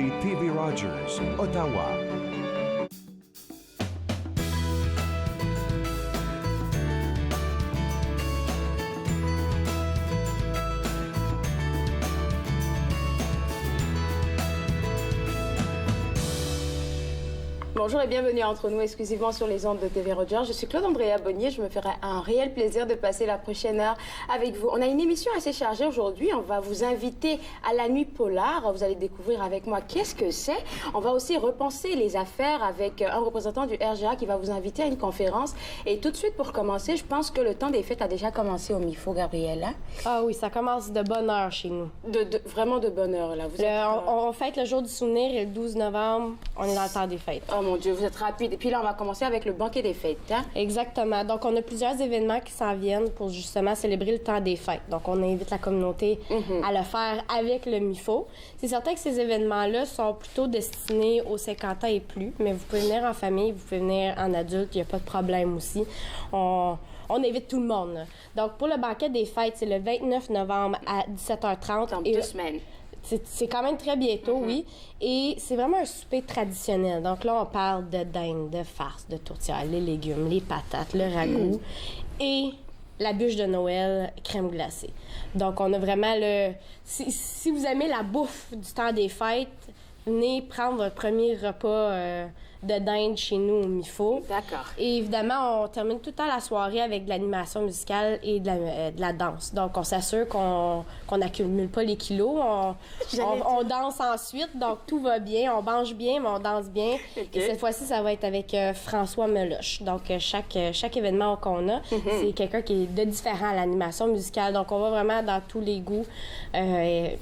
communauté TV Rogers, Ottawa. Bonjour et bienvenue entre nous exclusivement sur les ondes de TV Rogers. Je suis Claude Andrea Bonnier. Je me ferai un réel plaisir de passer la prochaine heure avec vous. On a une émission assez chargée aujourd'hui. On va vous inviter à la nuit polaire. Vous allez découvrir avec moi qu'est-ce que c'est. On va aussi repenser les affaires avec un représentant du RGA qui va vous inviter à une conférence. Et tout de suite, pour commencer, je pense que le temps des fêtes a déjà commencé au MIFO, Gabriella. Ah oui, ça commence de bonne heure chez nous. Vraiment de bonne heure, là. On fête le jour du souvenir et le 12 novembre, on est dans le temps des fêtes. Oh mon Dieu, vous êtes rapide. Et puis là, on va commencer avec le banquet des fêtes. Hein? Exactement. Donc, on a plusieurs événements qui s'en viennent pour justement célébrer le temps des fêtes. Donc, on invite la communauté à le faire avec le MIFO. C'est certain que ces événements-là sont plutôt destinés aux 50 ans et plus, mais vous pouvez venir en famille, vous pouvez venir en adulte, il n'y a pas de problème aussi. On invite tout le monde. Là. Donc, pour le banquet des fêtes, c'est le 29 novembre à 17h30. Dans 2 semaines. C'est quand même très bientôt, oui. Et c'est vraiment un souper traditionnel. Donc là, on parle de dinde, de farce, de tourtière, les légumes, les patates, le ragoût et la bûche de Noël, crème glacée. Donc, on a vraiment le... Si vous aimez la bouffe du temps des fêtes, venez prendre votre premier repas de dinde chez nous au MIFO. D'accord. Et évidemment, on termine tout le temps la soirée avec de l'animation musicale et de la danse. Donc, on s'assure qu'on n'accumule pas les kilos. On danse ensuite, donc tout va bien. On mange bien, mais on danse bien. Okay. Et cette fois-ci, ça va être avec François Meloche. Donc, chaque événement qu'on a, c'est quelqu'un qui est de différent à l'animation musicale. Donc, on va vraiment dans tous les goûts. Et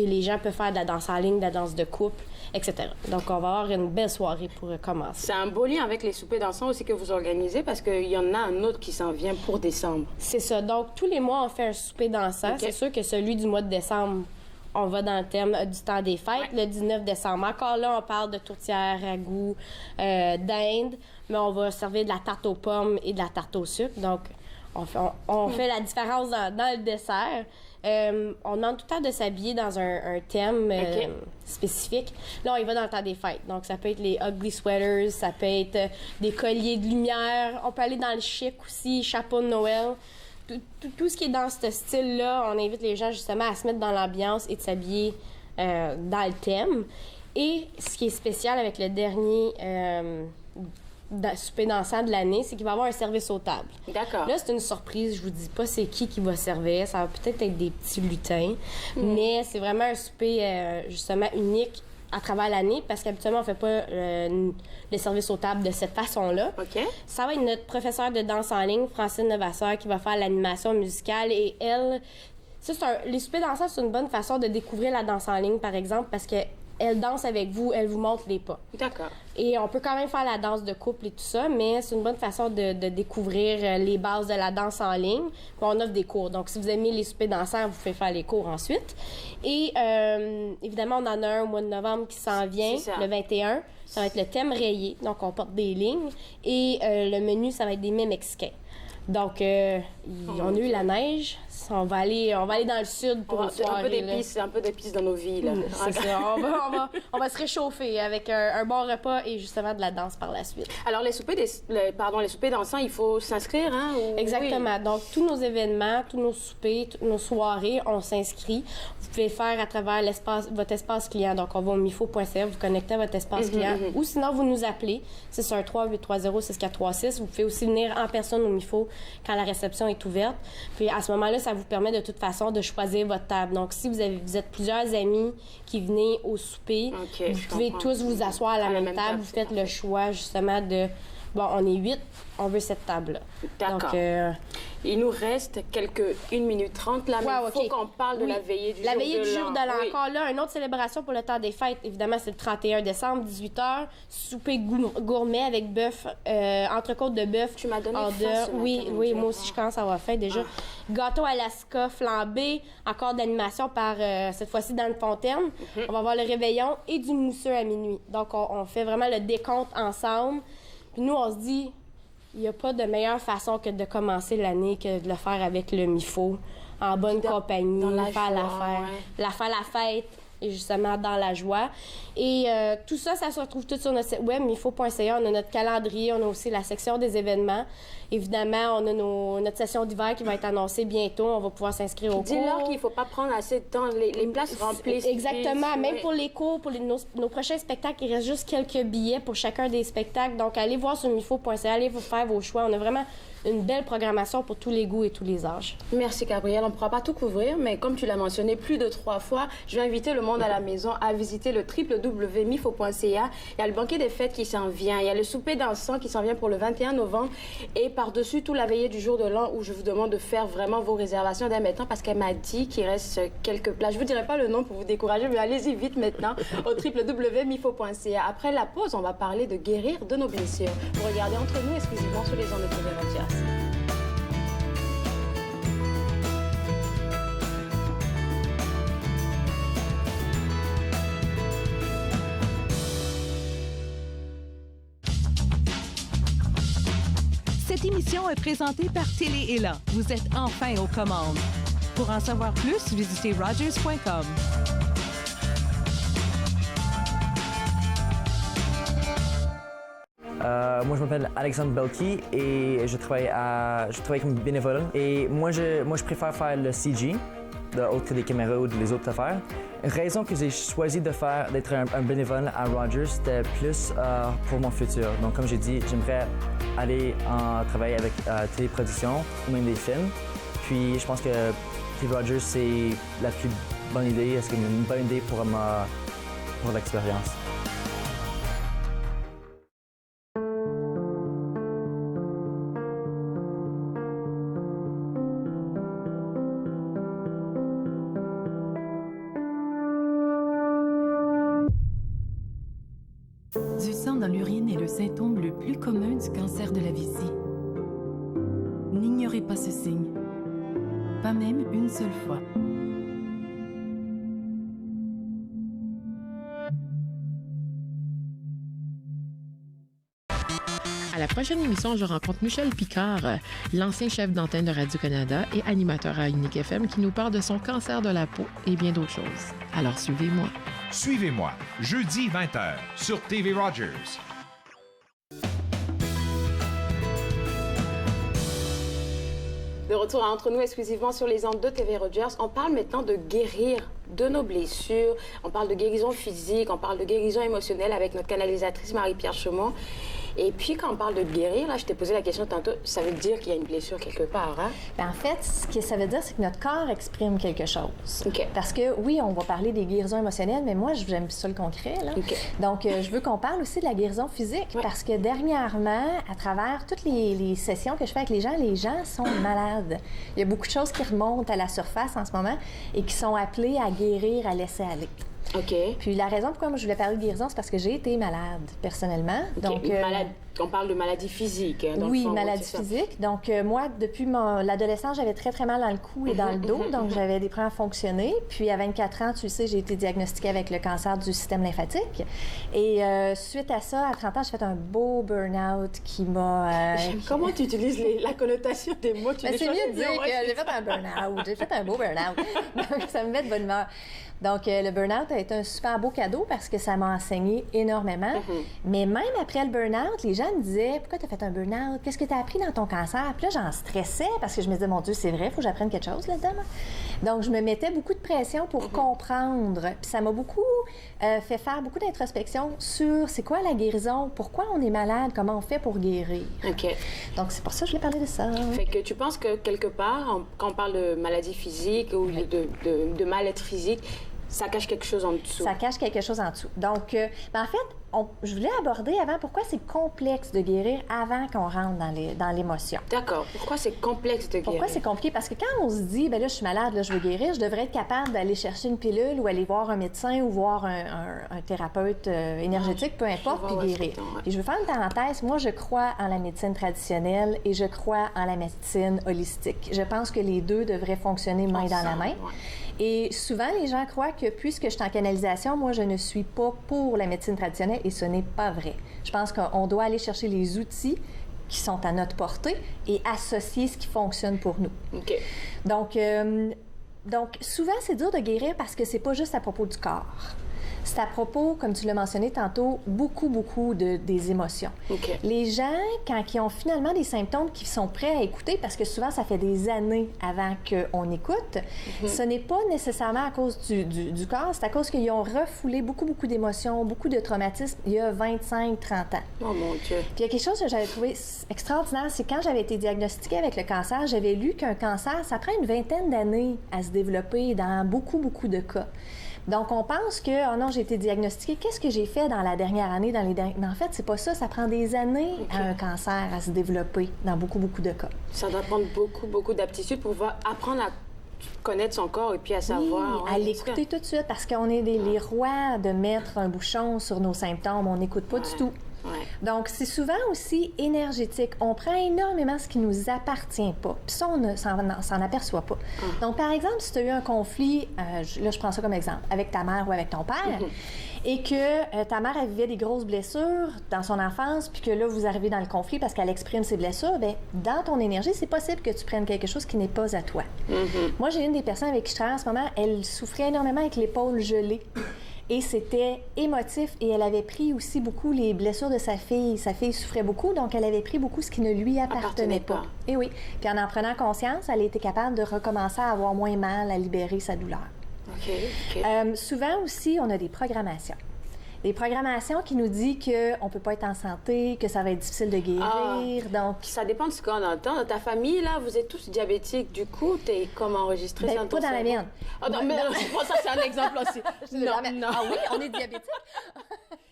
les gens peuvent faire de la danse en ligne, de la danse de couple, etc. Donc, on va avoir une belle soirée pour commencer. C'est un beau lien avec les soupers dansants aussi que vous organisez parce qu'il y en a un autre qui s'en vient pour décembre. C'est ça. Donc, tous les mois, on fait un souper dansant. Okay. C'est sûr que celui du mois de décembre, on va dans le thème du temps des fêtes, le 19 décembre. Encore là, on parle de tourtière, ragoût, dinde, mais on va servir de la tarte aux pommes et de la tarte au sucre. Donc, on fait la différence dans le dessert. On demande tout le temps de s'habiller dans un thème spécifique. Là, on y va dans le temps des fêtes. Donc, ça peut être les ugly sweaters, ça peut être des colliers de lumière. On peut aller dans le chic aussi, chapeau de Noël. Tout ce qui est dans ce style-là, on invite les gens justement à se mettre dans l'ambiance et de s'habiller dans le thème. Et ce qui est spécial avec le dernier souper dansant de l'année, c'est qu'il va y avoir un service aux tables. D'accord. Là, c'est une surprise. Je vous dis pas c'est qui va servir. Ça va peut-être être des petits lutins. Mais c'est vraiment un souper, justement, unique à travers l'année parce qu'habituellement, on fait pas le service aux tables de cette façon-là. OK. Ça va être notre professeure de danse en ligne, Francine Levasseur, qui va faire l'animation musicale et elle... les soupers dansants, c'est une bonne façon de découvrir la danse en ligne, par exemple, parce que elle danse avec vous, elle vous montre les pas. D'accord. Et on peut quand même faire la danse de couple et tout ça, mais c'est une bonne façon de découvrir les bases de la danse en ligne. Puis on offre des cours. Donc, si vous aimez les soupers dansants, vous pouvez faire les cours ensuite. Et évidemment, on en a un au mois de novembre qui s'en vient, le 21. Ça va être le thème rayé. Donc, on porte des lignes. Et le menu, ça va être des mets mexicains. Donc, on a eu la neige. On va aller dans le sud pour une soirée. Un peu d'épices dans nos vies, là. C'est ça. On va se réchauffer avec un bon repas et justement de la danse par la suite. Alors, les soupers dansants, il faut s'inscrire, hein? Exactement. Oui. Donc, tous nos événements, tous nos soupers, toutes nos soirées, on s'inscrit. Vous pouvez faire à travers votre espace client. Donc, on va au mifo.ca, vous connectez à votre espace client. Ou sinon, vous nous appelez. 613-830-6436. Vous pouvez aussi venir en personne au Mifo quand la réception est ouverte. Puis, à ce moment-là, ça vous permet de toute façon de choisir votre table. Donc, si vous êtes plusieurs amis qui venez au souper, vous pouvez tous vous asseoir à la même table. Vous faites le choix, justement, de... Bon, on est 8, on veut cette table-là. D'accord. Donc, il nous reste 1 minute 30 là, mais il faut qu'on parle de la veillée du jour de l'an. La veillée du jour de l'an. Encore là, une autre célébration pour le temps des fêtes. Évidemment, c'est le 31 décembre, 18h. Souper gourmet avec bœuf, entrecôte de bœuf. Tu m'as donné faim. Oui, moi aussi, je commence à avoir faim déjà. Gâteau Alaska flambé, encore d'animation par, cette fois-ci, dans une fontaine. On va avoir le réveillon et du mousseux à minuit. Donc, on fait vraiment le décompte ensemble. Puis nous, on se dit, il n'y a pas de meilleure façon que de commencer l'année que de le faire avec le MIFO, en bonne compagnie, faire la fête, et justement dans la joie. Et tout ça, ça se retrouve tout sur notre site web, mifo.ca. On a notre calendrier, on a aussi la section des événements. Évidemment, on a notre session d'hiver qui va être annoncée bientôt. On va pouvoir s'inscrire au cours. Dis-leur qu'il ne faut pas prendre assez de temps. Les places remplissent. Exactement. Même oui. pour les cours, pour nos prochains spectacles, il reste juste quelques billets pour chacun des spectacles. Donc, allez voir sur mifo.ca, allez vous faire vos choix. On a vraiment une belle programmation pour tous les goûts et tous les âges. Merci, Gabrielle. On ne pourra pas tout couvrir, mais comme tu l'as mentionné plus de 3 fois, je vais inviter le monde à la maison à visiter le www.mifo.ca. Il y a le banquet des fêtes qui s'en vient. Il y a le souper dansant qui s'en vient pour le 21 novembre. Et par-dessus tout, la veillée du jour de l'an où je vous demande de faire vraiment vos réservations dès maintenant parce qu'elle m'a dit qu'il reste quelques places. Je ne vous dirai pas le nom pour vous décourager, mais allez-y vite maintenant au www.mifo.ca. Après la pause, on va parler de guérir de nos blessures. Vous regardez Entre nous exclusivement sur les ondes de TV Rogers. Cette émission est présentée par Télé Élan. Vous êtes enfin aux commandes. Pour en savoir plus, visitez rogers.com. Moi, je m'appelle Alexandre Belki et je travaille comme bénévole. Et moi, je préfère faire le CG, autre que des caméras ou les autres affaires. La raison que j'ai choisi d'être un bénévole à Rogers, c'était plus pour mon futur. Donc, comme j'ai dit, j'aimerais aller travailler avec téléproduction ou même des films. Puis, je pense que TV Rogers, c'est la plus bonne idée. C'est une bonne idée pour l'expérience. Du sang dans l'urine est le symptôme le plus commun du cancer de la vessie. N'ignorez pas ce signe, pas même une seule fois. À la prochaine émission, je rencontre Michel Picard, l'ancien chef d'antenne de Radio-Canada et animateur à Unique FM, qui nous parle de son cancer de la peau et bien d'autres choses. Alors suivez-moi. Suivez-moi, jeudi 20h, sur TV Rogers. De retour à Entre nous exclusivement sur les ondes de TV Rogers, on parle maintenant de guérir de nos blessures, on parle de guérison physique, on parle de guérison émotionnelle avec notre canalisatrice Marie-Pierre Chaumont. Et puis, quand on parle de guérir, là, je t'ai posé la question tantôt, ça veut dire qu'il y a une blessure quelque part, hein? Bien, en fait, ce que ça veut dire, c'est que notre corps exprime quelque chose. OK. Parce que, oui, on va parler des guérisons émotionnelles, mais moi, j'aime ça le concret, là. OK. Donc, je veux qu'on parle aussi de la guérison physique, Ouais. parce que dernièrement, à travers toutes les sessions que je fais avec les gens sont malades. Il y a beaucoup de choses qui remontent à la surface en ce moment et qui sont appelées à guérir, à laisser aller. OK. Puis la raison pourquoi moi je voulais parler de guérison, c'est parce que j'ai été malade, personnellement. OK. Donc, On parle de maladie physique. Hein, dans le oui, fond, maladie c'est ça. physique. Donc, moi, depuis l'adolescence, j'avais très, très mal dans le cou et dans le dos. Donc, j'avais des problèmes à fonctionner. Puis, à 24 ans, tu le sais, j'ai été diagnostiquée avec le cancer du système lymphatique. Et suite à ça, à 30 ans, j'ai fait un beau burn-out qui m'a... Comment tu utilises la connotation des mots? Tu Mais les c'est choisis mieux de dire bien, que ouais. j'ai fait un burn-out. J'ai fait un beau burn-out. Donc, ça me met de bonne humeur. Donc, le burn-out a été un super beau cadeau parce que ça m'a enseigné énormément. Mais même après le burn-out, les gens me disaient « Pourquoi tu as fait un burn-out? Qu'est-ce que tu as appris dans ton cancer? » Puis là, j'en stressais parce que je me disais « Mon Dieu, c'est vrai, il faut que j'apprenne quelque chose là-dedans. » Donc, je me mettais beaucoup de pression pour comprendre. Puis ça m'a beaucoup fait faire beaucoup d'introspection sur c'est quoi la guérison, pourquoi on est malade, comment on fait pour guérir. OK. Donc, c'est pour ça que je voulais parler de ça. Fait que tu penses que quelque part, quand on parle de maladie physique ou de mal-être physique, ça cache quelque chose en dessous. Ça cache quelque chose en dessous. Donc, en fait, je voulais aborder avant pourquoi c'est complexe de guérir avant qu'on rentre dans l'émotion. D'accord. Pourquoi c'est complexe de guérir? Pourquoi c'est compliqué? Parce que quand on se dit, ben là, je suis malade, là, je veux guérir, je devrais être capable d'aller chercher une pilule ou aller voir un médecin ou voir un thérapeute énergétique, peu importe, puis guérir. Et je veux faire une parenthèse. Moi, je crois en la médecine traditionnelle et je crois en la médecine holistique. Je pense que les deux devraient fonctionner main dans la main. Ouais. Et souvent, les gens croient que puisque je suis en canalisation, moi, je ne suis pas pour la médecine traditionnelle et ce n'est pas vrai. Je pense qu'on doit aller chercher les outils qui sont à notre portée et associer ce qui fonctionne pour nous. OK. Donc, Donc, souvent, c'est dur de guérir parce que c'est pas juste à propos du corps. C'est à propos, comme tu l'as mentionné tantôt, beaucoup des émotions. OK. Les gens, quand ils ont finalement des symptômes qui sont prêts à écouter, parce que souvent, ça fait des années avant qu'on écoute, ce n'est pas nécessairement à cause du corps, c'est à cause qu'ils ont refoulé beaucoup d'émotions, beaucoup de traumatismes il y a 25-30 ans. Oh mon Dieu. Puis il y a quelque chose que j'avais trouvé extraordinaire, c'est quand j'avais été diagnostiquée avec le cancer, j'avais lu qu'un cancer, ça prend une vingtaine d'années à se développer dans beaucoup de cas. Donc, on pense que, oh non, j'ai été diagnostiquée, qu'est-ce que j'ai fait dans la dernière année, Mais en fait, c'est pas ça, ça prend des années à un cancer à se développer dans beaucoup de cas. Ça doit prendre beaucoup d'aptitude pour pouvoir apprendre à connaître son corps et puis à savoir... à l'écouter tout de suite, parce qu'on est les rois de mettre un bouchon sur nos symptômes, on n'écoute pas du tout. Ouais. Donc, c'est souvent aussi énergétique. On prend énormément ce qui ne nous appartient pas. Puis ça, on ne s'en aperçoit pas. Donc, par exemple, si tu as eu un conflit, là, je prends ça comme exemple, avec ta mère ou avec ton père, et que ta mère, elle vivait des grosses blessures dans son enfance, puis que là, vous arrivez dans le conflit parce qu'elle exprime ses blessures, bien, dans ton énergie, c'est possible que tu prennes quelque chose qui n'est pas à toi. Moi, j'ai une des personnes avec qui je travaille en ce moment, elle souffrait énormément avec l'épaule gelée. Et c'était émotif. Et elle avait pris aussi beaucoup les blessures de sa fille. Sa fille souffrait beaucoup, donc elle avait pris beaucoup ce qui ne lui appartenait pas. Et oui. Puis en prenant conscience, elle a été capable de recommencer à avoir moins mal, à libérer sa douleur. OK. Souvent aussi, on a des programmations. Des programmations qui nous disent qu'on ne peut pas être en santé, que ça va être difficile de guérir. Donc, ça dépend de ce qu'on entend. Dans ta famille, là, vous êtes tous diabétiques. Du coup, t'es comme enregistré ben, dans ton pas dans la mienne. Ah non, mais ça, c'est un exemple aussi. Non. Ah oui, on est diabétique?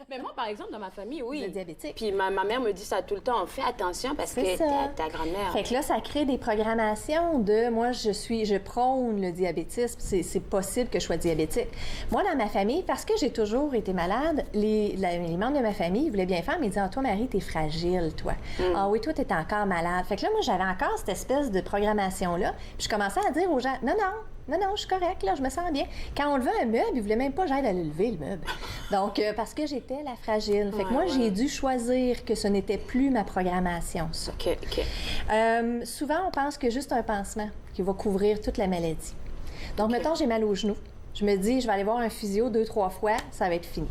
Mais moi, par exemple, dans ma famille, oui. Vous êtes diabétique. Puis ma mère me dit ça tout le temps. Fais attention parce que ta grand-mère... Fait que là, ça crée des programmations de moi, je prône le diabétisme. C'est possible que je sois diabétique. Moi, dans ma famille, parce que j'ai toujours été malade, les membres de ma famille voulaient bien faire, mais ils disaient, toi, Marie, t'es fragile, toi. Ah oui, toi, t'es encore malade. Fait que là, moi, j'avais encore cette espèce de programmation-là. Puis je commençais à dire aux gens, non, je suis correcte, là, je me sens bien. Quand on levait un meuble, ils voulaient même pas que j'aille à le lever, le meuble. Donc, parce que j'étais la fragile. Fait que moi, j'ai dû choisir que ce n'était plus ma programmation, ça. OK. Souvent, on pense que juste un pansement qui va couvrir toute la maladie. Donc, mettons, j'ai mal au genou. Je me dis, je vais aller voir un physio 2-3 fois, ça va être fini.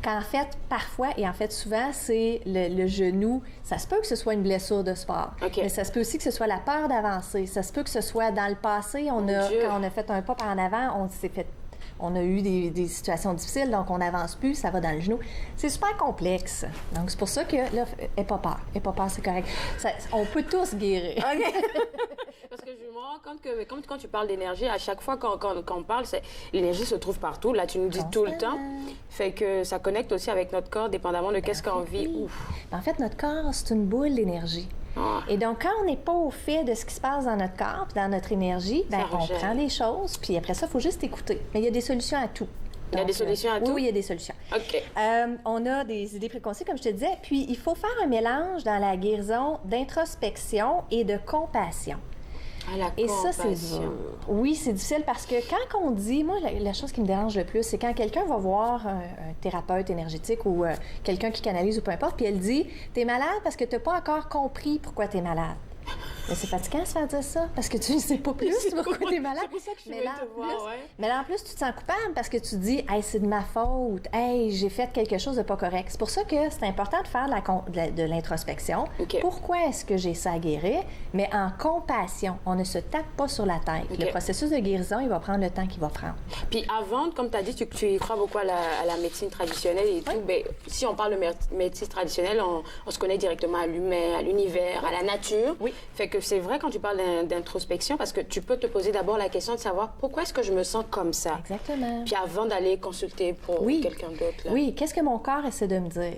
Qu'en fait, parfois, et en fait souvent, c'est le genou. Ça se peut que ce soit une blessure de sport, mais ça se peut aussi que ce soit la peur d'avancer. Ça se peut que ce soit dans le passé, quand on a fait un pas par en avant, on a eu des situations difficiles, donc on n'avance plus, ça va dans le genou. C'est super complexe. Donc, c'est pour ça que, là, aie pas peur, c'est correct. On peut tous guérir. Parce que je me rends compte que, comme quand tu parles d'énergie, à chaque fois quand on parle, l'énergie se trouve partout. Là, tu nous dis tout le temps. Fait que ça connecte aussi avec notre corps, dépendamment de qu'est-ce qu'on vit. Ouf. En fait, notre corps, c'est une boule d'énergie. Et donc, quand on n'est pas au fait de ce qui se passe dans notre corps puis dans notre énergie, on prend des choses, puis après ça, il faut juste écouter. Mais il y a des solutions à tout. Il y a des solutions à tout? Oui, il y a des solutions. OK. On a des idées préconçues, comme je te disais. Puis, il faut faire un mélange dans la guérison d'introspection et de compassion. Et ça, c'est dur. Oui, c'est difficile parce que quand on dit... Moi, la chose qui me dérange le plus, c'est quand quelqu'un va voir un thérapeute énergétique ou quelqu'un qui canalise ou peu importe, puis elle dit « T'es malade parce que t'as pas encore compris pourquoi t'es malade. » Mais c'est fatigant de se faire dire ça, parce que tu ne sais pas plus pourquoi t'es malade. C'est pour ça que je veux te voir, Mais là, en plus, tu te sens coupable parce que tu te dis « Hey, c'est de ma faute. Hey, j'ai fait quelque chose de pas correct. » C'est pour ça que c'est important de faire de l'introspection. Pourquoi est-ce que j'ai ça à guérir? Mais en compassion. On ne se tape pas sur la tête. Le processus de guérison, il va prendre le temps qu'il va prendre. Puis avant, comme tu as dit, tu y crois beaucoup à la médecine traditionnelle et tout. Ben, si on parle de médecine traditionnelle, on se connaît directement à l'humain, à l'univers, à la nature. Oui. Fait que c'est vrai quand tu parles d'introspection, parce que tu peux te poser d'abord la question de savoir pourquoi est-ce que je me sens comme ça. Exactement. Puis avant d'aller consulter pour quelqu'un d'autre. Oui, qu'est-ce que mon corps essaie de me dire?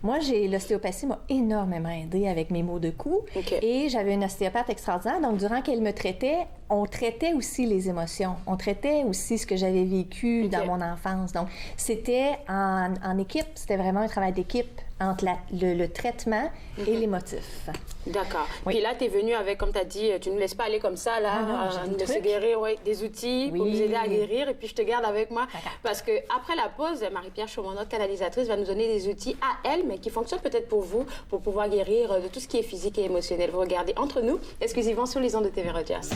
Moi, l'ostéopathie m'a énormément aidée avec mes maux de cou. Et j'avais une ostéopathe extraordinaire. Donc, durant qu'elle me traitait, on traitait aussi les émotions. On traitait aussi ce que j'avais vécu dans mon enfance. Donc, c'était en équipe. C'était vraiment un travail d'équipe entre le traitement et l'émotif. D'accord. Puis là, tu es venue avec, comme tu as dit, tu ne nous laisses pas aller comme ça, là, nous laisser guérir, des outils pour nous aider à guérir. Et puis, je te garde avec moi. Parce que après la pause, Marie-Pierre Chaumont, notre canalisatrice, va nous donner des outils à elle, mais qui fonctionnent peut-être pour vous, pour pouvoir guérir de tout ce qui est physique et émotionnel. Vous regardez Entre nous, exclusivement sur les ondes de TV Rogers.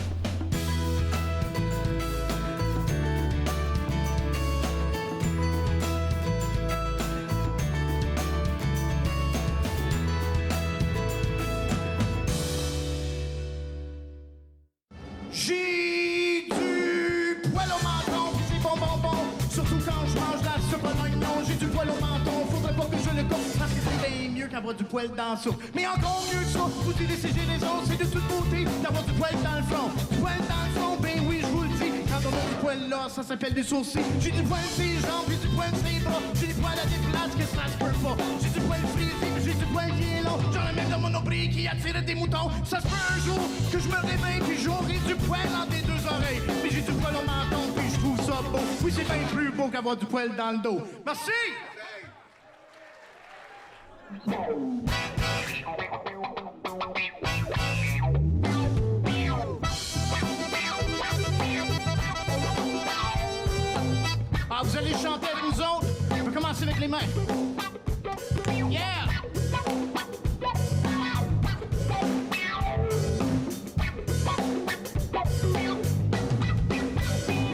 d'avoir du poil dans le souffle. Mais encore mieux que ça, vous décider les autres, c'est de toute beauté d'avoir du poil dans le front. Du poil dans le front, ben oui, je vous le dis. Quand on a du poil là, ça s'appelle des sourcils. J'ai du poil sur les jambes, j'ai du poil sur les bras. J'ai du poil à des places que ça se peut pas. J'ai du poil frisé, j'ai du poil qui est long. J'en ai même dans mon nombril qui attire des moutons. Ça se peut un jour que je me réveille puis j'aurai du poil entre les deux oreilles. Mais j'ai du poil au menton puis je trouve ça beau. Oui, c'est bien plus beau qu'avoir du poil dans le dos. Merci! Ah, vous allez chanter avec nous autres? On va commencer avec les mains. Yeah!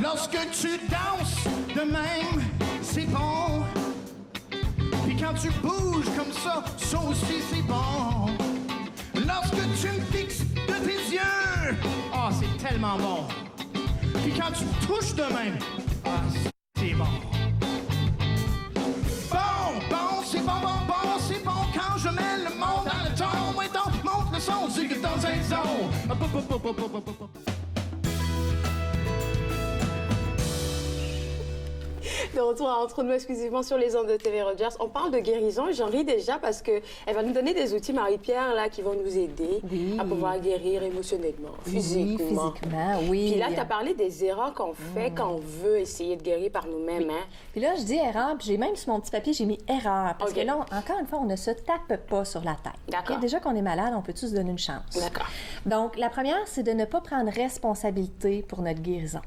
Lorsque tu danses de même, c'est bon. Puis quand tu bouges comme ça aussi c'est bon. Lorsque tu me fixes de tes yeux, ah, c'est tellement bon. Puis quand tu me touches de même, ah, c'est bon. Bon, c'est bon, c'est bon quand je mets le monde dans le ton. Ouais, donc, monte le son, dis que dans un zone. De retour entre nous exclusivement sur les ondes de TV Rogers. On parle de guérison et j'en ris déjà parce qu'elle va nous donner des outils, Marie-Pierre, là, qui vont nous aider à pouvoir guérir émotionnellement, physiquement. Oui. Puis là, tu as parlé des erreurs qu'on fait quand on veut essayer de guérir par nous-mêmes. Hein? Puis là, je dis erreur, puis j'ai même sur mon petit papier, j'ai mis erreur. Parce que là, encore une fois, on ne se tape pas sur la tête. D'accord. Déjà qu'on est malade, on peut tous se donner une chance. D'accord. Donc, la première, c'est de ne pas prendre responsabilité pour notre guérison.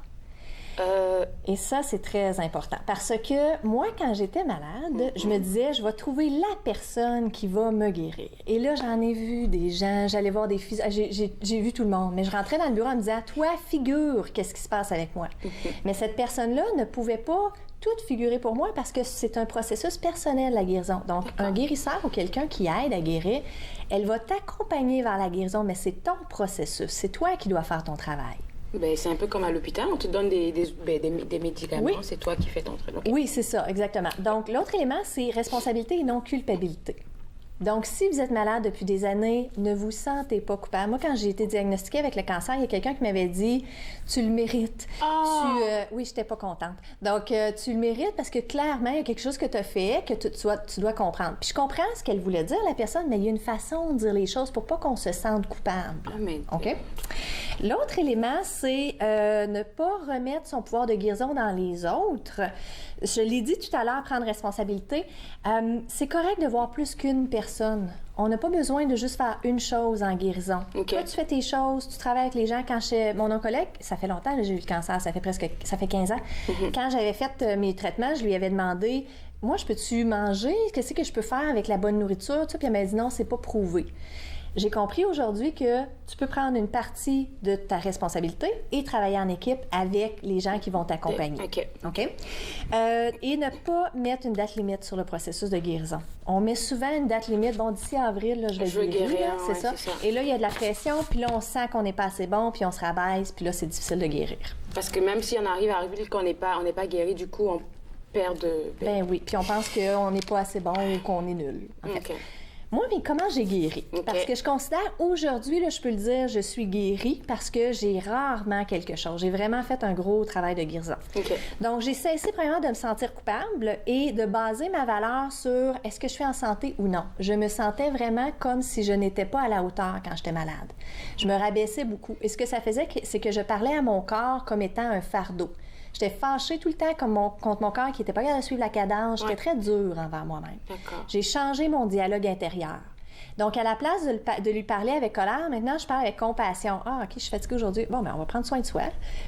Et ça, c'est très important. Parce que moi, quand j'étais malade, je me disais, je vais trouver la personne qui va me guérir. Et là, j'en ai vu des gens, j'allais voir des filles, j'ai vu tout le monde. Mais je rentrais dans le bureau en me disant, toi, figure, qu'est-ce qui se passe avec moi? Mais cette personne-là ne pouvait pas tout figurer pour moi parce que c'est un processus personnel, la guérison. Donc, un guérisseur ou quelqu'un qui aide à guérir, elle va t'accompagner vers la guérison, mais c'est ton processus. C'est toi qui dois faire ton travail. Ben, c'est un peu comme à l'hôpital, on te donne des médicaments, oui. C'est toi qui fais ton truc. Okay. Oui, c'est ça, exactement. Donc, l'autre élément, c'est responsabilité et non culpabilité. Donc, si vous êtes malade depuis des années, ne vous sentez pas coupable. Moi, quand j'ai été diagnostiquée avec le cancer, il y a quelqu'un qui m'avait dit « Tu le mérites. Oh. Oui, j'étais pas contente. Donc, tu le mérites parce que clairement, il y a quelque chose que tu as fait que tu dois comprendre. Puis je comprends ce qu'elle voulait dire, la personne, mais il y a une façon de dire les choses pour pas qu'on se sente coupable. Oh, mais... OK? L'autre élément, c'est ne pas remettre son pouvoir de guérison dans les autres. Je l'ai dit tout à l'heure, prendre responsabilité. C'est correct de voir plus qu'une personne. On n'a pas besoin de juste faire une chose en guérison. Okay. Toi, tu fais tes choses, tu travailles avec les gens. Quand mon oncologue, ça fait longtemps, j'ai eu le cancer, ça fait 15 ans. Quand j'avais fait mes traitements, je lui avais demandé, moi, je peux-tu manger? Qu'est-ce que je peux faire avec la bonne nourriture? Puis elle m'a dit non, c'est pas prouvé. J'ai compris aujourd'hui que tu peux prendre une partie de ta responsabilité et travailler en équipe avec les gens qui vont t'accompagner. OK? Et ne pas mettre une date limite sur le processus de guérison. On met souvent une date limite. Bon, d'ici avril, là, je vais guérir. C'est ça. Et là, il y a de la pression, puis là, on sent qu'on n'est pas assez bon, puis on se rabaisse, puis là, c'est difficile de guérir. Parce que même si on arrive à avril qu'on n'est pas guéri, du coup, on perd de... Ben oui, puis on pense qu'on n'est pas assez bon ou qu'on est nul. En fait. Moi, mais comment j'ai guéri? Parce que je considère aujourd'hui, là, je peux le dire, je suis guérie parce que j'ai rarement quelque chose. J'ai vraiment fait un gros travail de guérison. Donc, j'ai cessé premièrement de me sentir coupable et de baser ma valeur sur est-ce que je suis en santé ou non. Je me sentais vraiment comme si je n'étais pas à la hauteur quand j'étais malade. Je me rabaissais beaucoup. Et ce que ça faisait, c'est que je parlais à mon corps comme étant un fardeau. J'étais fâchée tout le temps contre mon corps qui n'était pas capable de suivre la cadence. J'étais très dure envers moi-même. J'ai changé mon dialogue intérieur. Donc, à la place de lui parler avec colère, maintenant, je parle avec compassion. Ah, OK, je suis fatiguée aujourd'hui. Bon, bien, on va prendre soin de soi.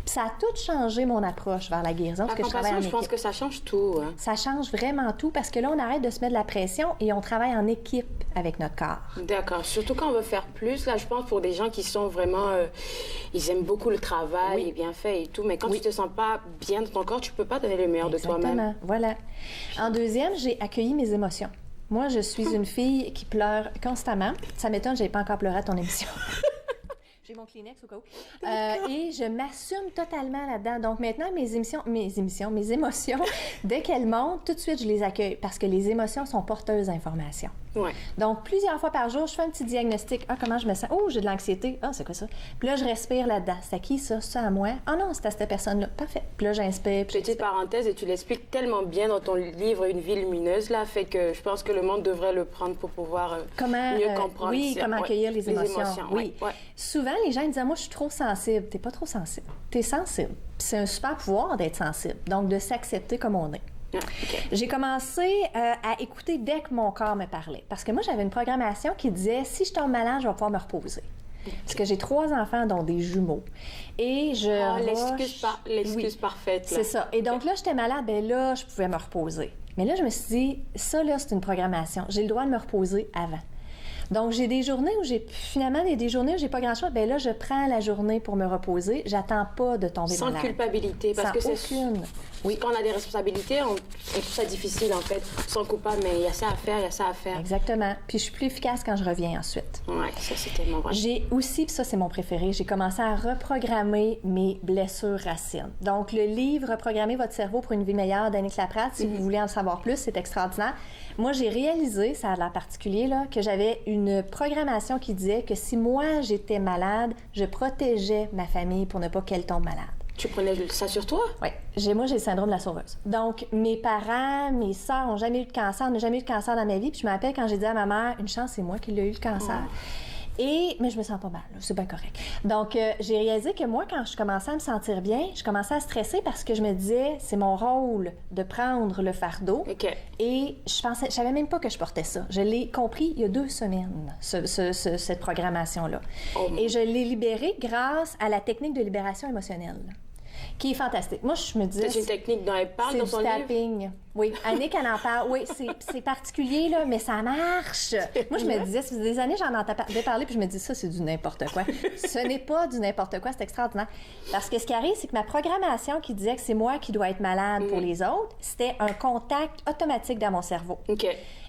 Puis ça a tout changé mon approche vers la guérison. La compassion, je pense que ça change tout. Hein? Ça change vraiment tout parce que là, on arrête de se mettre de la pression et on travaille en équipe avec notre corps. D'accord. Surtout quand on veut faire plus, là, je pense pour des gens qui sont vraiment... ils aiment beaucoup le travail et bien fait et tout, mais quand tu te sens pas bien dans ton corps, tu peux pas donner le meilleur de toi-même. Voilà. En deuxième, j'ai accueilli mes émotions. Moi, je suis une fille qui pleure constamment. Ça m'étonne, je n'ai pas encore pleuré à ton émission. J'ai mon Kleenex au cas où. Et je m'assume totalement là-dedans. Donc maintenant, mes émotions, dès qu'elles montent, tout de suite, je les accueille parce que les émotions sont porteuses d'informations. Ouais. Donc, plusieurs fois par jour, je fais un petit diagnostic. Ah, comment je me sens? Oh, j'ai de l'anxiété. Ah, c'est quoi ça? Puis là, je respire là-dedans. C'est à qui ça? C'est à moi? Ah non, c'est à cette personne-là. Parfait. Puis là, j'inspire. Petite parenthèse, et tu l'expliques tellement bien dans ton livre Une vie lumineuse, là, fait que je pense que le monde devrait le prendre pour pouvoir mieux comprendre. Oui, comment accueillir les émotions. Oui. Ouais. Souvent, les gens ils disent, moi, je suis trop sensible. T'es pas trop sensible. T'es sensible. Puis c'est un super pouvoir d'être sensible. Donc, de s'accepter comme on est. J'ai commencé à écouter dès que mon corps me parlait. Parce que moi, j'avais une programmation qui disait, si je tombe malade, je vais pouvoir me reposer. Parce que j'ai 3 enfants, dont des jumeaux. Et l'excuse parfaite. Là. C'est ça. Et donc là, j'étais malade, bien là, je pouvais me reposer. Mais là, je me suis dit, ça, là, c'est une programmation. J'ai le droit de me reposer avant. Donc, j'ai des journées où des journées où j'ai pas grand-chose. Bien là, je prends la journée pour me reposer. J'attends pas de tomber malade. Sans culpabilité. Parce que aucune. Oui. Quand on a des responsabilités, on trouve ça difficile, en fait. Sans coupable, mais il y a ça à faire, Exactement. Puis je suis plus efficace quand je reviens ensuite. Oui, ça, c'est tellement vrai. J'ai aussi, puis ça, c'est mon préféré, j'ai commencé à reprogrammer mes blessures racines. Donc, le livre « Reprogrammer votre cerveau pour une vie meilleure » d'Annick Laprade, si vous voulez en savoir plus, c'est extraordinaire. Moi, j'ai réalisé, ça a l'air particulier, là, que j'avais une programmation qui disait que si moi, j'étais malade, je protégeais ma famille pour ne pas qu'elle tombe malade. Tu prenais ça sur toi? Oui. Moi, j'ai le syndrome de la sauveuse. Donc, mes parents, mes sœurs n'ont jamais eu de cancer, n'ont jamais eu de cancer dans ma vie. Puis je me rappelle quand j'ai dit à ma mère, une chance, c'est moi qui l'ai eu, le cancer. Mais je me sens pas mal, là, c'est bien correct. Donc, j'ai réalisé que moi, quand je commençais à me sentir bien, je commençais à stresser parce que je me disais, c'est mon rôle de prendre le fardeau. Et je savais même pas que je portais ça. Je l'ai compris il y a 2 semaines, cette programmation-là. Et je l'ai libérée grâce à la technique de libération émotionnelle, qui est fantastique. Moi, je me disais... C'est une technique dont elle parle dans son livre? Oui, Annick, elle en parle. Oui, c'est particulier, là, mais ça marche. Moi, je me disais, ça faisait des années, j'en entendais parler, puis je me dis, ça, c'est du n'importe quoi. Ce n'est pas du n'importe quoi, c'est extraordinaire. Parce que ce qui arrive, c'est que ma programmation qui disait que c'est moi qui dois être malade pour les autres, c'était un contact automatique dans mon cerveau.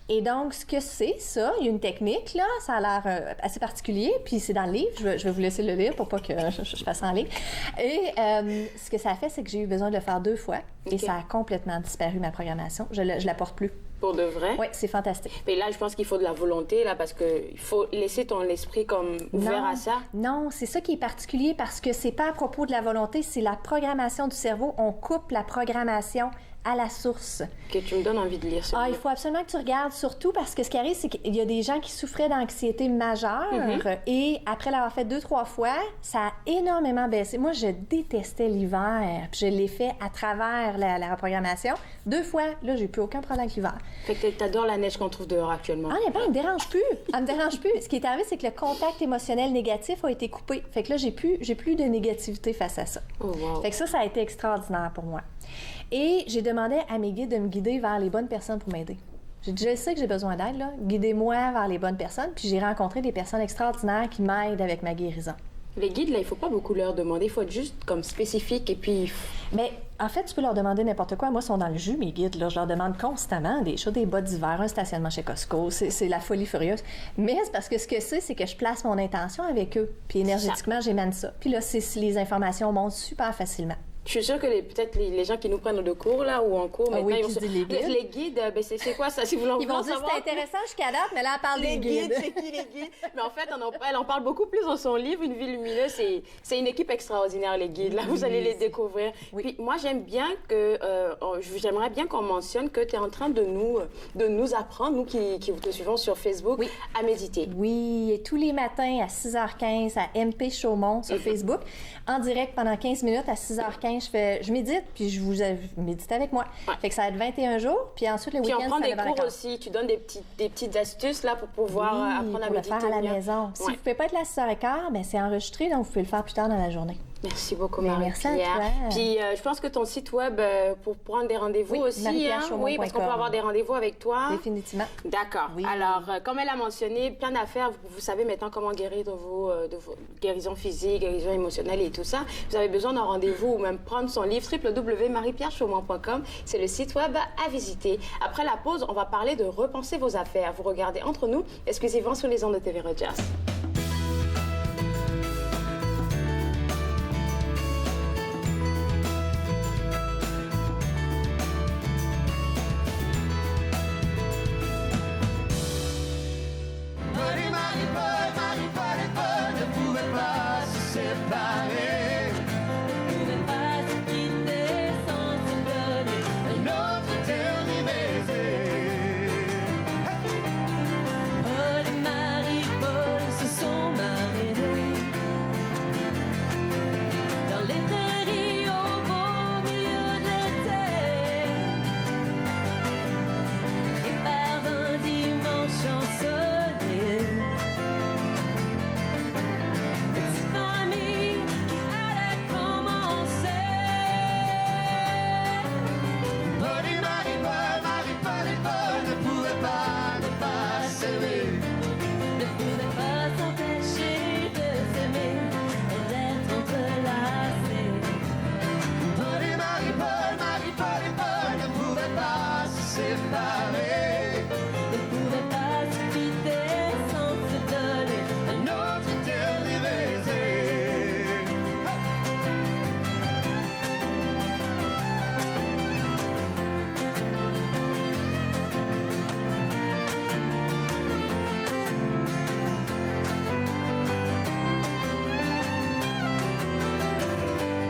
Et donc, ce que c'est, ça, il y a une technique, là, ça a l'air assez particulier, puis c'est dans le livre, je vais vous laisser le lire pour pas que je fasse en ligne. Et ce que ça a fait, c'est que j'ai eu besoin de le faire 2 fois, et ça a complètement disparu, ma programmation. Je la porte plus. Pour de vrai? Oui, c'est fantastique. Mais là, je pense qu'il faut de la volonté, là, parce qu'il faut laisser ton esprit comme ouvert à ça. Non, c'est ça qui est particulier, parce que c'est pas à propos de la volonté, c'est la programmation du cerveau. On coupe la programmation à la source. Que tu me donnes envie de lire ça. Il faut absolument que tu regardes, surtout parce que ce qui arrive, c'est qu'il y a des gens qui souffraient d'anxiété majeure et après l'avoir fait 2-3 fois, ça a énormément baissé. Moi, je détestais l'hiver, puis je l'ai fait à travers la reprogrammation. 2 fois, là, j'ai plus aucun problème avec l'hiver. Fait que t'adores la neige qu'on trouve dehors actuellement. Elle me dérange plus. Elle me dérange plus. Ce qui est arrivé, c'est que le contact émotionnel négatif a été coupé. Fait que là, j'ai plus de négativité face à ça. Oh, wow. Fait que ça a été extraordinaire pour moi. Et j'ai demandé à mes guides de me guider vers les bonnes personnes pour m'aider. Je sais que j'ai besoin d'aide, là. Guidez-moi vers les bonnes personnes. Puis j'ai rencontré des personnes extraordinaires qui m'aident avec ma guérison. Les guides, là, il faut pas beaucoup leur demander. Il faut être juste comme spécifique et puis... Mais en fait, tu peux leur demander n'importe quoi. Moi, ils sont dans le jus, mes guides. Là. Je leur demande constamment des choses, des bottes d'hiver, un stationnement chez Costco. C'est la folie furieuse. Mais c'est parce que ce que c'est que je place mon intention avec eux. Puis énergétiquement, j'émane ça. Puis là, les informations montent super facilement. Je suis sûre que peut-être les gens qui nous prennent de cours, là, ou en cours, maintenant, ils vont se... Les guides, ben, c'est quoi ça, si vous l'en Ils vont dire, c'est intéressant jusqu'à date, mais là, elle parle des guides. C'est qui les guides? Mais en fait, elle en parle beaucoup plus dans son livre, Une vie lumineuse. C'est une équipe extraordinaire, les guides. Là, vous allez les découvrir. Oui. Puis moi, j'aimerais bien qu'on mentionne que tu es en train de nous apprendre, nous qui te suivons sur Facebook, à méditer. Oui, et tous les matins à 6h15 à MP Chaumont sur Facebook, en direct pendant 15 minutes à 6h15. Je médite, puis je vous médite avec moi. Fait que ça va être 21 jours, puis ensuite le week-end, ça va. Puis on prend des cours aussi. Tu donnes des petites astuces là pour pouvoir apprendre à méditer. Le faire à la maison. Si vous ne pouvez pas être là à 6h15, bien, c'est enregistré, donc vous pouvez le faire plus tard dans la journée. Merci beaucoup, Marie-Pierre. Merci à toi. Puis je pense que ton site web, pour prendre des rendez-vous aussi, oui, parce qu'on peut avoir des rendez-vous avec toi. Définitivement. D'accord. Oui. Alors, comme elle a mentionné, plein d'affaires. Vous savez maintenant comment guérir de vos guérisons physiques, guérisons émotionnelles et tout ça. Vous avez besoin d'un rendez-vous ou même prendre son livre www.mariepierrechaumont.com. C'est le site web à visiter. Après la pause, on va parler de repenser vos affaires. Vous regardez Entre nous, exclusivement sur les ondes de TV Rogers.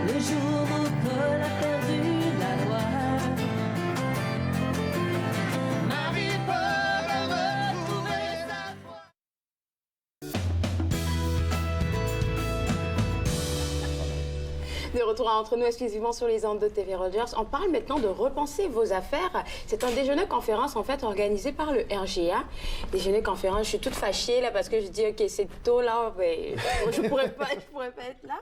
le jour où Paul a perdu la loi. Marie-Paul a retrouvé sa foi. De retour entre nous exclusivement sur les ondes de TV Rogers. On parle maintenant de repenser vos affaires. C'est un déjeuner-conférence en fait organisé par le RGA. Déjeuner-conférence, je suis toute fâchée là parce que je dis ok c'est tôt là, mais je pourrais pas être là.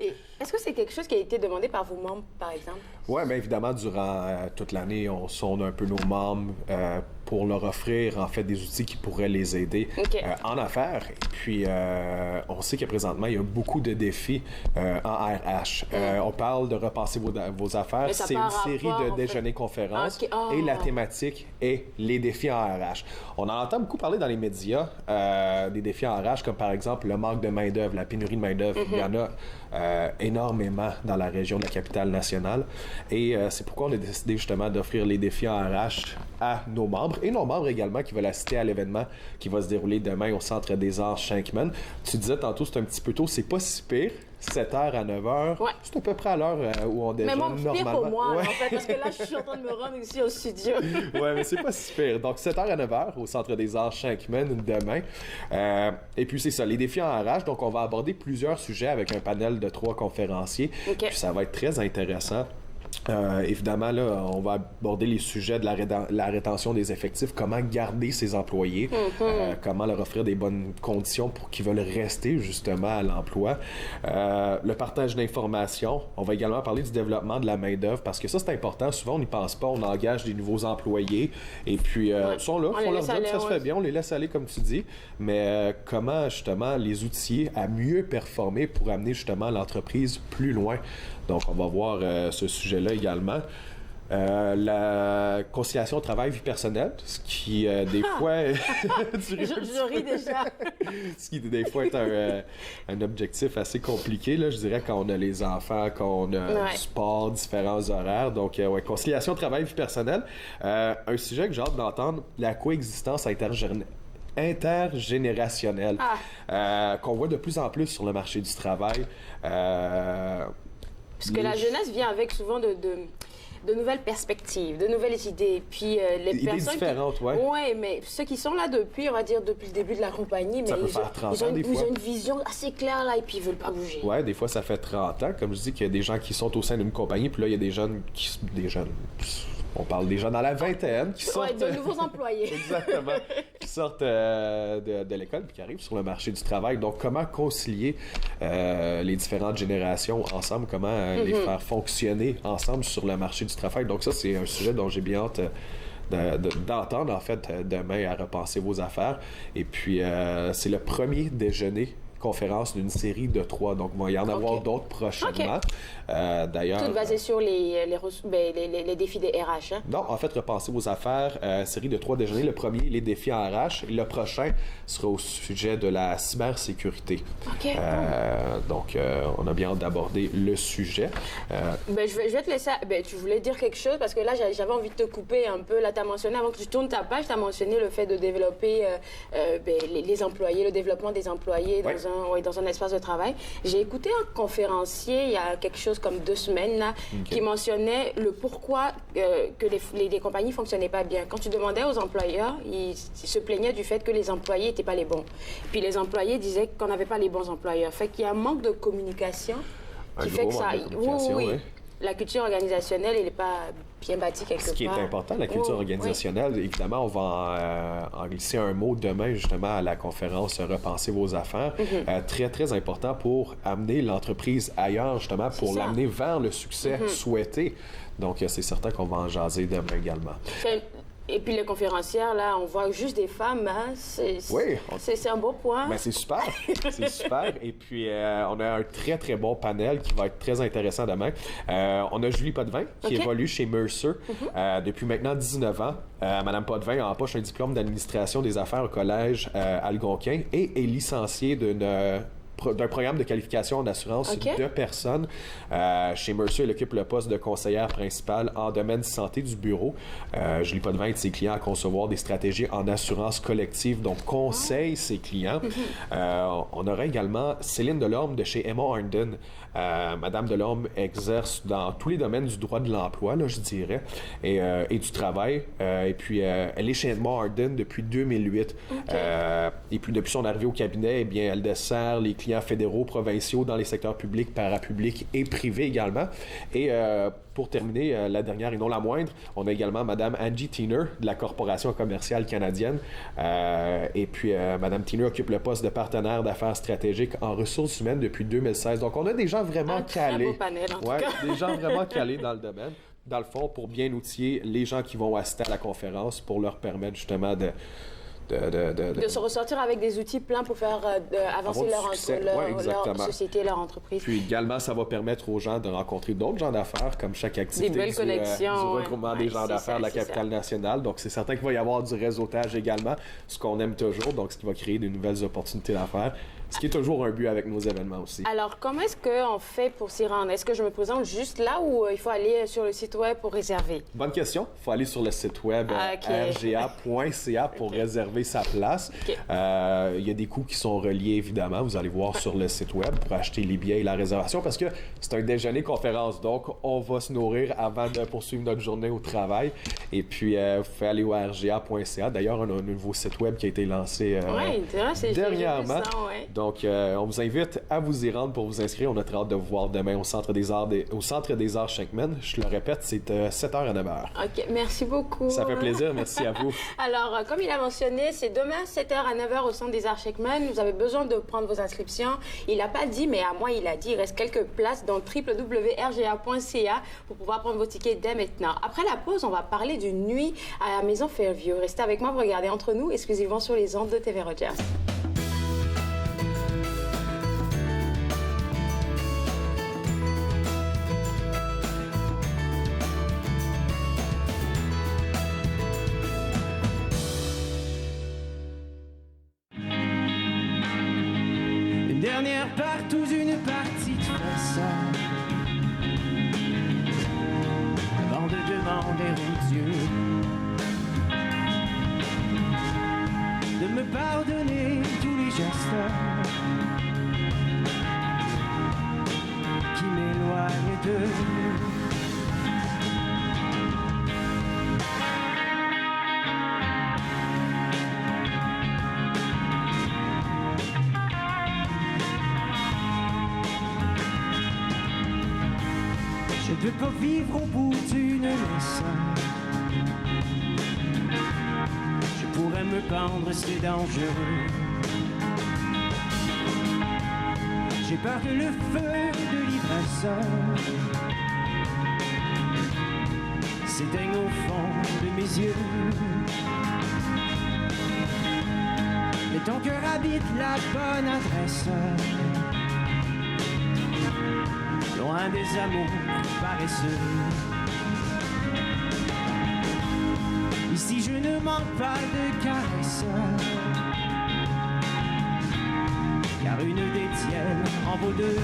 Et est-ce que c'est quelque chose qui a été demandé par vos membres par exemple? Oui, bien évidemment, durant toute l'année, on sonde un peu nos membres pour leur offrir en fait des outils qui pourraient les aider en affaires. Et puis, on sait que présentement, il y a beaucoup de défis en RH. On parle de repasser vos affaires. C'est une série de déjeuners-conférences et la thématique est les défis en RH. On en entend beaucoup parler dans les médias des défis en RH, comme par exemple le manque de main-d'œuvre, la pénurie de main-d'œuvre. Il y en a énormément dans la région de la capitale nationale. Et c'est pourquoi on a décidé justement d'offrir les défis en RH à nos membres et nos membres également qui veulent assister à l'événement qui va se dérouler demain au Centre des Arts Shankman. Tu disais tantôt, c'est un petit peu tôt, c'est pas si pire. 7h à 9h, c'est à peu près à l'heure où on déjeune normalement. Mais pire pour moi, en fait, parce que là, je suis en train de me rendre ici au studio. Oui, mais c'est pas si pire. Donc, 7h à 9h au Centre des Arts Shankman demain. Et puis, c'est ça, les défis en RH. Donc, on va aborder plusieurs sujets avec un panel de 3 conférenciers. Puis, ça va être très intéressant. Évidemment, là, on va aborder les sujets de la rétention des effectifs, comment garder ses employés, comment leur offrir des bonnes conditions pour qu'ils veulent rester justement à l'emploi. Le partage d'informations. On va également parler du développement de la main-d'œuvre parce que ça, c'est important. Souvent, on n'y pense pas. On engage des nouveaux employés et puis ils sont là, font leur job, ça se fait bien, on les laisse aller comme tu dis. Mais comment justement les outiller à mieux performer pour amener justement l'entreprise plus loin. Donc, on va voir ce sujet-là également. La conciliation travail-vie personnelle, ce qui, des fois... je ris déjà. Ce qui, des fois, est un objectif assez compliqué, là, je dirais, quand on a les enfants, quand on a du sport, différents horaires. Donc, conciliation travail-vie personnelle. Un sujet que j'ai hâte d'entendre, la coexistence intergénérationnelle, qu'on voit de plus en plus sur le marché du travail. Parce que la jeunesse vient avec souvent de nouvelles perspectives, de nouvelles idées. Puis les idées personnes différentes, Oui, mais ceux qui sont là depuis, on va dire depuis le début de la compagnie, mais ils ont une vision assez claire là et puis ils veulent pas bouger. Oui, des fois ça fait 30 ans, comme je dis, qu'il y a des gens qui sont au sein d'une compagnie, puis là il y a des jeunes on parle des gens dans la vingtaine qui sortent... de nouveaux employés. Exactement. Qui sortent de l'école puis qui arrivent sur le marché du travail. Donc, comment concilier les différentes générations ensemble, comment les faire fonctionner ensemble sur le marché du travail. Donc, ça, c'est un sujet dont j'ai bien hâte d'entendre, en fait, demain à repenser vos affaires. Et puis, c'est le premier déjeuner conférence d'une série de 3. Donc, il va y en avoir d'autres prochainement. D'ailleurs... Tout basé sur les défis des RH. Hein? Non, en fait, repenser vos affaires, série de 3 déjeuners. Le premier, les défis en RH. Et le prochain sera au sujet de la cybersécurité. Donc, on a bien hâte d'aborder le sujet. Je vais te laisser... tu voulais dire quelque chose parce que là, j'avais envie de te couper un peu. Là, tu as mentionné, avant que tu tournes ta page, tu as mentionné le fait de développer les employés, le développement des employés dans un espace de travail. J'ai écouté un conférencier il y a quelque chose comme 2 semaines là, qui mentionnait le pourquoi que les compagnies ne fonctionnaient pas bien. Quand tu demandais aux employeurs, ils se plaignaient du fait que les employés n'étaient pas les bons. Puis les employés disaient qu'on n'avait pas les bons employeurs. Fait qu'il y a un manque de communication qui fait que ça... Oui. La culture organisationnelle, elle n'est pas bien bâtie quelque part. Ce qui est important, la culture organisationnelle, évidemment, on va en glisser un mot demain, justement, à la conférence « Repenser vos affaires ». Très, très important pour amener l'entreprise ailleurs, justement, pour l'amener vers le succès souhaité. Donc, c'est certain qu'on va en jaser demain également. Et puis les conférencières, là, on voit juste des femmes. Hein? C'est un beau point. Ben, c'est super. C'est super. Et puis, on a un très, très bon panel qui va être très intéressant demain. On a Julie Potvin qui évolue chez Mercer depuis maintenant 19 ans. Madame Potvin empoche un diplôme d'administration des affaires au collège Algonquin et est licenciée d'une d'un programme de qualification en assurance de personnes. Chez Mercer, elle occupe le poste de conseillère principale en domaine santé du bureau. Julie Potvin aide ses clients à concevoir des stratégies en assurance collective, donc conseille ses clients. On aurait également Céline Delorme de chez Emma Harnden. Madame Delorme exerce dans tous les domaines du droit de l'emploi, là, je dirais, et du travail. Et puis, elle est chez Emma Harnden depuis 2008. Et puis, depuis son arrivée au cabinet, eh bien, elle dessert les clients fédéraux, provinciaux dans les secteurs publics, parapublics et privés également. Et pour terminer, la dernière et non la moindre, on a également Madame Angie Teener de la Corporation commerciale canadienne. Et puis, Madame Teener occupe le poste de partenaire d'affaires stratégiques en ressources humaines depuis 2016. Donc, on a des gens vraiment calés. Beau panel, en tout cas. Des gens vraiment calés dans le domaine. Dans le fond, pour bien outiller les gens qui vont assister à la conférence pour leur permettre justement de se ressortir avec des outils pleins pour faire avancer leur société, leur entreprise. Puis également, ça va permettre aux gens de rencontrer d'autres gens d'affaires, comme chaque activité des belles connexions, du regroupement des gens d'affaires de la capitale nationale. Donc, c'est certain qu'il va y avoir du réseautage également, ce qu'on aime toujours, donc ce qui va créer de nouvelles opportunités d'affaires. Ce qui est toujours un but avec nos événements aussi. Alors, comment est-ce qu'on fait pour s'y rendre? Est-ce que je me présente juste là ou il faut aller sur le site web pour réserver? Bonne question. Il faut aller sur le site web rga.ca pour réserver sa place. Il y a des coûts qui sont reliés, évidemment. Vous allez voir sur le site web pour acheter les billets et la réservation parce que c'est un déjeuner-conférence. Donc, on va se nourrir avant de poursuivre notre journée au travail. Et puis, vous pouvez aller au rga.ca. D'ailleurs, on a un nouveau site web qui a été lancé dernièrement. Donc, on vous invite à vous y rendre pour vous inscrire. On a très hâte de vous voir demain au Centre des Arts Schenkman. Je le répète, c'est de 7h à 9h. OK, merci beaucoup. Ça fait plaisir, merci à vous. Alors, comme il a mentionné, c'est demain 7h à 9h au Centre des Arts Schenkman. Vous avez besoin de prendre vos inscriptions. Il n'a pas dit, mais à moi, il a dit, il reste quelques places dans www.rga.ca pour pouvoir prendre vos tickets dès maintenant. Après la pause, on va parler d'une nuit à la Maison Fairview. Restez avec moi pour regarder Entre nous, exclusivement sur les ondes de TV Rogers. Dernière partout, une partie de ça avant de demander au Dieu de me pardonner tous les gestes qui m'éloignent de nous. Je ne peux pas vivre au bout d'une leçon. Je pourrais me pendre, c'est dangereux. J'ai peur que le feu de l'ivresse s'éteigne au fond de mes yeux. Mais ton cœur habite la bonne adresse, loin des amours paresseux. Ici je ne manque pas de caresses, car une des tiennes en vaut deux.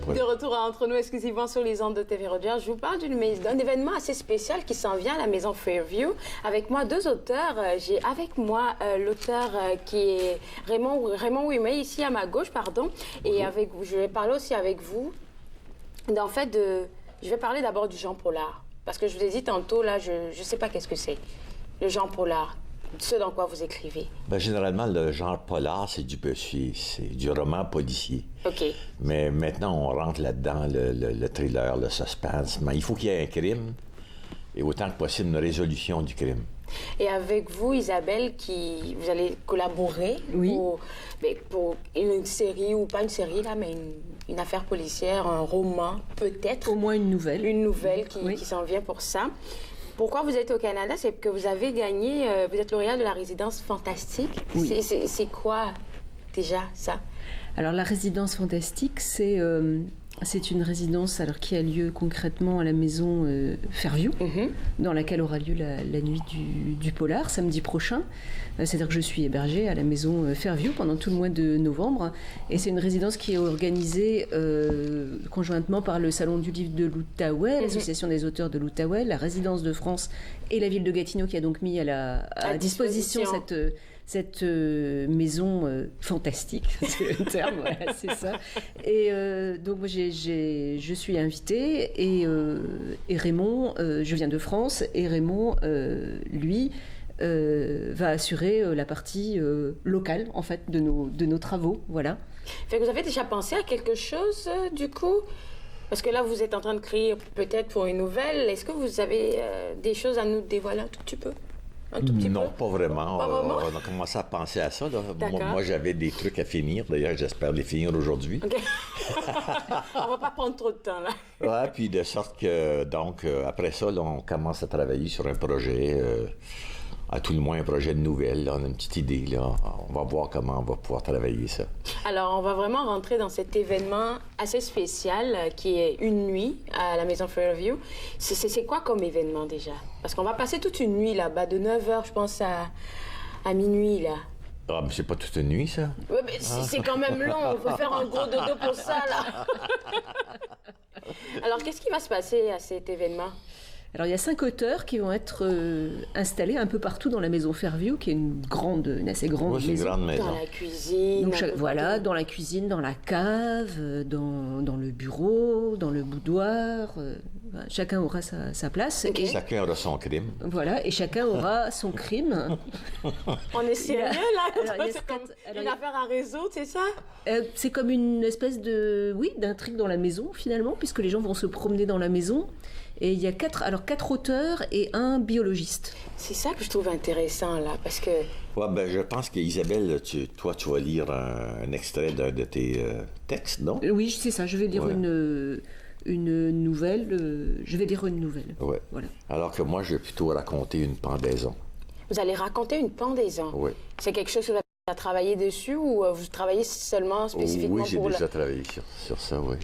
De retour à Entre nous, exclusivement sur les ondes de TV Rogers. Je vous parle d'un événement assez spécial qui s'en vient à la Maison Fairview. Avec moi, deux auteurs. J'ai avec moi l'auteur qui est Raymond Ouimet, ici à ma gauche, pardon. Et avec vous, je vais parler aussi avec vous. En fait, je vais parler d'abord du genre polar. Parce que je vous ai dit tantôt, là, je ne sais pas qu'est-ce que c'est. Le genre polar. Ce dans quoi vous écrivez? Bien, généralement, le genre polar, c'est du roman policier. OK. Mais maintenant, on rentre là-dedans, le thriller, le suspense. Mais il faut qu'il y ait un crime et autant que possible une résolution du crime. Et avec vous, Isabelle, vous allez collaborer pour une série, ou pas une série, là, mais une affaire policière, un roman, peut-être. Au moins une nouvelle. Une nouvelle qui s'en vient pour ça. Pourquoi vous êtes au Canada? C'est que vous avez gagné, vous êtes lauréat de la résidence fantastique. Oui. C'est quoi déjà ça? Alors la résidence fantastique, c'est une résidence qui a lieu concrètement à la maison Fairview, dans laquelle aura lieu la nuit du polar, samedi prochain. C'est-à-dire que je suis hébergée à la maison Fairview pendant tout le mois de novembre. Et c'est une résidence qui est organisée conjointement par le Salon du Livre de l'Outaouais, l'Association des auteurs de l'Outaouais, la Résidence de France et la ville de Gatineau qui a donc mis à disposition cette maison fantastique, c'est le terme, voilà, c'est ça. Et donc moi je suis invitée et Raymond, je viens de France, et Raymond, lui, va assurer la partie locale en fait de nos travaux, voilà. Fait que vous avez déjà pensé à quelque chose du coup? Parce que là, vous êtes en train de créer peut-être pour une nouvelle. Est-ce que vous avez des choses à nous dévoiler un tout petit peu? Non, pas vraiment. On a commencé à penser à ça. Là. Moi, j'avais des trucs à finir. D'ailleurs, j'espère les finir aujourd'hui. OK. On va pas prendre trop de temps, là. Ouais, puis de sorte que, donc, après ça, là, on commence à travailler sur un projet, à tout le moins un projet de nouvelle. Là. On a une petite idée. Là. On va voir comment on va pouvoir travailler ça. Alors, on va vraiment rentrer dans cet événement assez spécial qui est une nuit à la maison Fairview. C'est quoi comme événement déjà? Parce qu'on va passer toute une nuit là-bas, de 9h, je pense, à minuit, là. Ah, mais c'est pas toute une nuit, ça? Oui, mais c'est quand même long. On peut faire un gros dodo pour ça, là. Alors, qu'est-ce qui va se passer à cet événement? Alors, il y a 5 auteurs qui vont être installés un peu partout dans la maison Fairview, qui est une assez grande maison. Une grande maison. Dans la cuisine. Donc, voilà, dans la cuisine, dans la cave, dans le bureau, dans le boudoir. Chacun aura sa place. Okay. Et chacun aura son crime. Voilà, et chacun aura son crime. On est sérieux, là? C'est comme une affaire à réseau, c'est ça? C'est comme une espèce d'intrigue dans la maison, finalement, puisque les gens vont se promener dans la maison. Et il y a 4 auteurs et un biologiste. C'est ça que je trouve intéressant, là, parce que... Ouais, ben, je pense qu'Isabelle, toi, tu vas lire un extrait d'un de tes textes, non? Oui, c'est ça. Je vais lire une nouvelle. Je vais lire une nouvelle. Ouais. Voilà. Alors que moi, je vais plutôt raconter une pendaison. Vous allez raconter une pendaison? Oui. C'est quelque chose que vous avez travaillé dessus ou vous travaillez seulement spécifiquement pour... Oui, j'ai déjà travaillé sur ça, oui.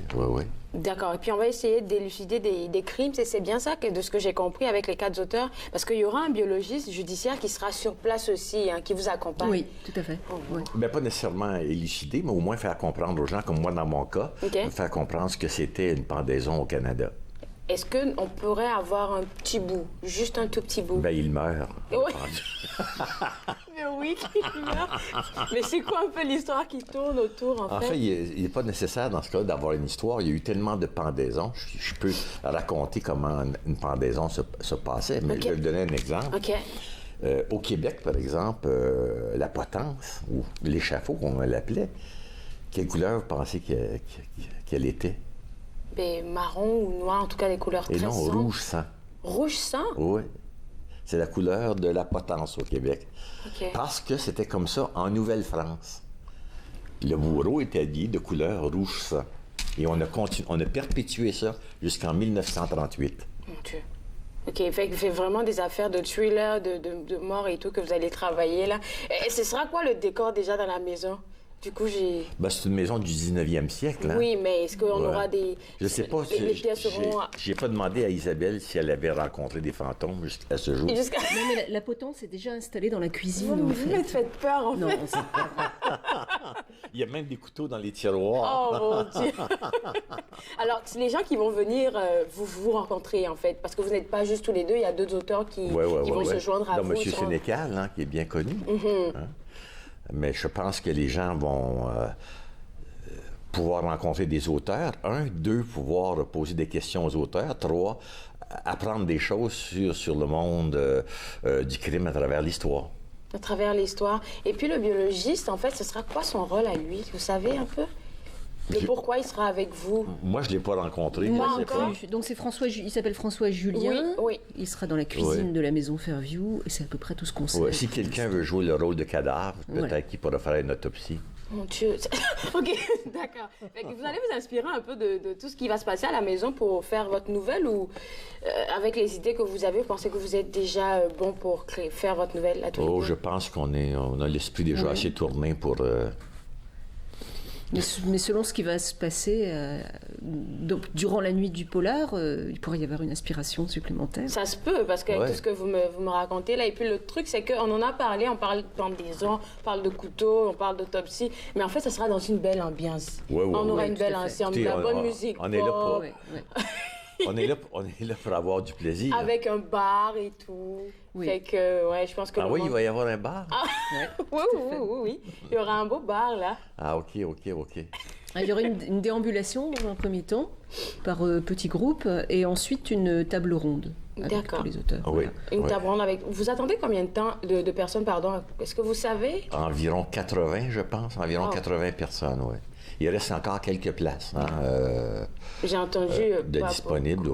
D'accord. Et puis, on va essayer d'élucider des crimes. C'est bien ça, de ce que j'ai compris avec les 4 auteurs. Parce qu'il y aura un biologiste judiciaire qui sera sur place aussi, qui vous accompagne. Oui, tout à fait. Oui. Mais pas nécessairement élucider, mais au moins faire comprendre aux gens, comme moi dans mon cas, faire comprendre ce que c'était une pendaison au Canada. Est-ce qu'on pourrait avoir un petit bout, juste un tout petit bout? Ben, il meurt. Oui. Mais oui, il meurt. Mais c'est quoi un peu l'histoire qui tourne autour, en fait? En fait, il n'est pas nécessaire dans ce cas d'avoir une histoire. Il y a eu tellement de pendaisons. Je peux raconter comment une pendaison se passait, mais je vais vous donner un exemple. OK. Au Québec, par exemple, la potence, ou l'échafaud, comme on l'appelait, quelle couleur vous pensez qu'elle était? Ben, marron ou noir, en tout cas des couleurs très sombres. Et non, rouge sang. Rouge sang? Oui. C'est la couleur de la potence au Québec. OK. Parce que c'était comme ça en Nouvelle-France. Le bourreau était habillé de couleur rouge sang. Et on a perpétué ça jusqu'en 1938. Mon Dieu. OK, fait vraiment des affaires de thriller, de mort et tout que vous allez travailler là. Et ce sera quoi le décor déjà dans la maison? Du coup, Ben, c'est une maison du 19e siècle. Hein? Oui, mais est-ce qu'on aura des... Je sais pas. Les pièces seront... J'ai pas demandé à Isabelle si elle avait rencontré des fantômes jusqu'à ce jour. Non, mais la potence est déjà installée dans la cuisine. Vous me faites peur, en fait. Il y a même des couteaux dans les tiroirs. Oh, mon Dieu. Alors, les gens qui vont venir vous rencontrer, en fait, parce que vous n'êtes pas juste tous les deux, il y a 2 auteurs qui vont se joindre à vous. M. Sénécal, qui est bien connu. Hein? Mais je pense que les gens vont pouvoir rencontrer des auteurs. 1, 2, pouvoir poser des questions aux auteurs. 3, apprendre des choses sur le monde du crime à travers l'histoire. À travers l'histoire. Et puis le biologiste, en fait, ce sera quoi son rôle à lui? Vous savez un peu? Pourquoi il sera avec vous? Moi, je ne l'ai pas rencontré. Moi encore. Donc c'est il s'appelle François Julien. Oui. Il sera dans la cuisine de la maison Fairview et c'est à peu près tout ce qu'on sait. Ouais. Si quelqu'un veut jouer le rôle de cadavre, peut-être qu'il pourra faire une autopsie. Mon Dieu. OK, d'accord. Vous allez vous inspirer un peu de tout ce qui va se passer à la maison pour faire votre nouvelle ou avec les idées que vous avez, vous pensez que vous êtes déjà bon pour faire votre nouvelle à tous les deux? Je pense qu'on a l'esprit déjà assez tourné pour Mais selon ce qui va se passer donc, durant la nuit du polar, il pourrait y avoir une inspiration supplémentaire. Ça se peut, parce que tout ce que vous me racontez là, et puis le truc, c'est qu'on en a parlé, on parle de pendaison, on parle de couteau, on parle d'autopsie, mais en fait, ça sera dans une belle ambiance. On aura une belle ambiance, de la bonne musique. On est là pour... on est là pour avoir du plaisir. Avec un bar et tout. Fait que, ouais, je pense que... Ah oui, il va y avoir un bar? Oui. Il y aura un beau bar, là. Ah, OK. Il y aura une déambulation dans un premier temps, par petits groupes, et ensuite une table ronde avec tous les auteurs. Oui. Une table ronde avec... Vous attendez combien de temps de personnes, pardon? Est-ce que vous savez? Environ 80, je pense. Environ 80 personnes, oui. Il reste encore quelques places. J'ai entendu... de disponibles,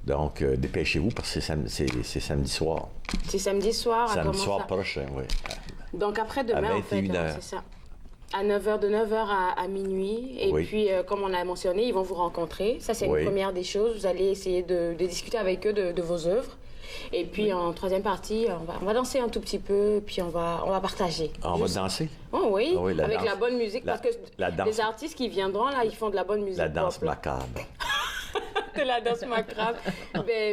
Donc, dépêchez-vous parce que c'est samedi soir. C'est samedi soir. Samedi soir prochain, oui. Donc, après-demain, en fait, c'est ça. À 9h, de 9h à minuit. Et puis, comme on a mentionné, ils vont vous rencontrer. Ça, c'est une première des choses. Vous allez essayer de discuter avec eux de vos œuvres. Et puis, en troisième partie, on va danser un tout petit peu, puis on va partager. On va danser? Oh, oui, avec danse. la bonne musique, parce que les artistes qui viendront, là, ils font de la bonne musique. La danse macabre. De la danse macabre.